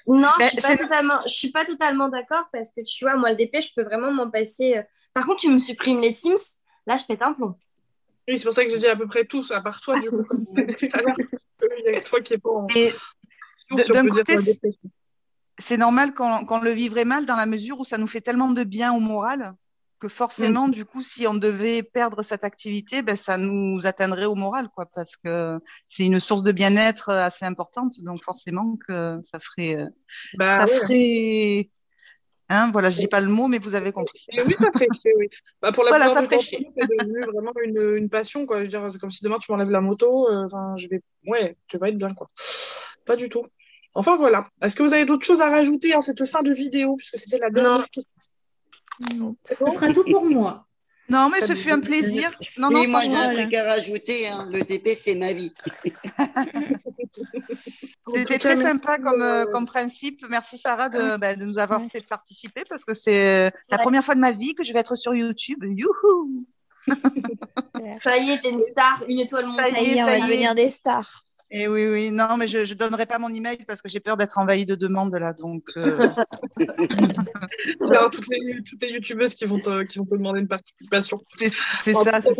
Non, je suis pas totalement d'accord parce que tu vois, moi, le DP, je peux vraiment m'en passer. Par contre, tu me supprimes les Sims, là, je pète un plomb. Oui, c'est pour ça que j'ai dit à peu près tous, à part toi, du coup, comme on a dit tout à l'heure. Il y a toi qui est pas en... D'un côté, c'est normal qu'on le vivrait mal dans la mesure où ça nous fait tellement de bien au moral que forcément, du coup, si on devait perdre cette activité, ça nous atteindrait au moral, quoi, parce que c'est une source de bien-être assez importante. Donc, forcément, que ça ferait... Hein, voilà, je dis pas le mot, mais vous avez compris. Et oui, ça ferait chier, oui. Pour la voilà, ça ferait chier. C'est devenu vraiment une passion, quoi. Je veux dire, c'est comme si demain, tu m'enlèves la moto. Je vais pas être bien, quoi. Pas du tout. Enfin, voilà. Est-ce que vous avez d'autres choses à rajouter en cette fin de vidéo, puisque c'était la dernière question? Non. Ce sera tout pour moi. Non, mais ce fut un plaisir. Non, moi j'ai un truc à rajouter. Hein. Le DP, c'est ma vie. C'était très sympa comme principe. Merci Sarah de nous avoir fait participer parce que c'est la première fois de ma vie que je vais être sur YouTube. Youhou. Ça y est, t'es une star, une étoile montante. Ça y est, on va devenir des stars. Et oui, non, mais je donnerai pas mon email parce que j'ai peur d'être envahie de demandes là, donc. Alors, toutes les youtubeuses qui vont te demander une participation. C'est ça. Tu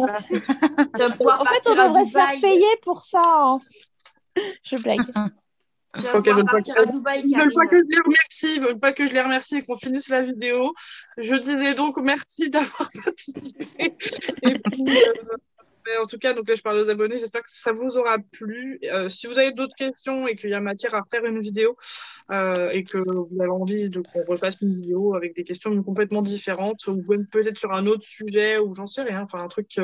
vas pouvoir En fait, partir on à devrait se faire Dubaï. payer pour ça. Hein. Je blague. Tu vas Faut qu'elles pouvoir veulent pas partir à Dubaï, Ils veulent pas Karine. que je les remercie, ils veulent pas que je les remercie et qu'on finisse la vidéo. Je disais donc merci d'avoir participé. Et puis, mais en tout cas, donc là, je parle aux abonnés. J'espère que ça vous aura plu. Si vous avez d'autres questions et qu'il y a matière à faire une vidéo et que vous avez envie qu'on refasse une vidéo avec des questions complètement différentes ou même peut-être sur un autre sujet ou j'en sais rien, enfin un truc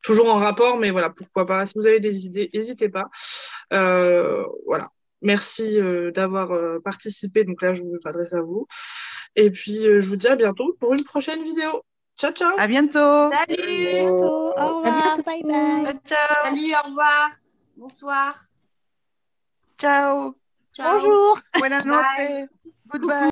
toujours en rapport, mais voilà, pourquoi pas. Si vous avez des idées, n'hésitez pas. Voilà. Merci d'avoir participé. Donc là, je m'adresse à vous. Et puis, je vous dis à bientôt pour une prochaine vidéo. Ciao, ciao. À bientôt. Salut. Au revoir. bientôt. Bye bye. Ciao. Salut, au revoir. Bonsoir. Ciao. Ciao. Bonjour. Buenas noches. Goodbye.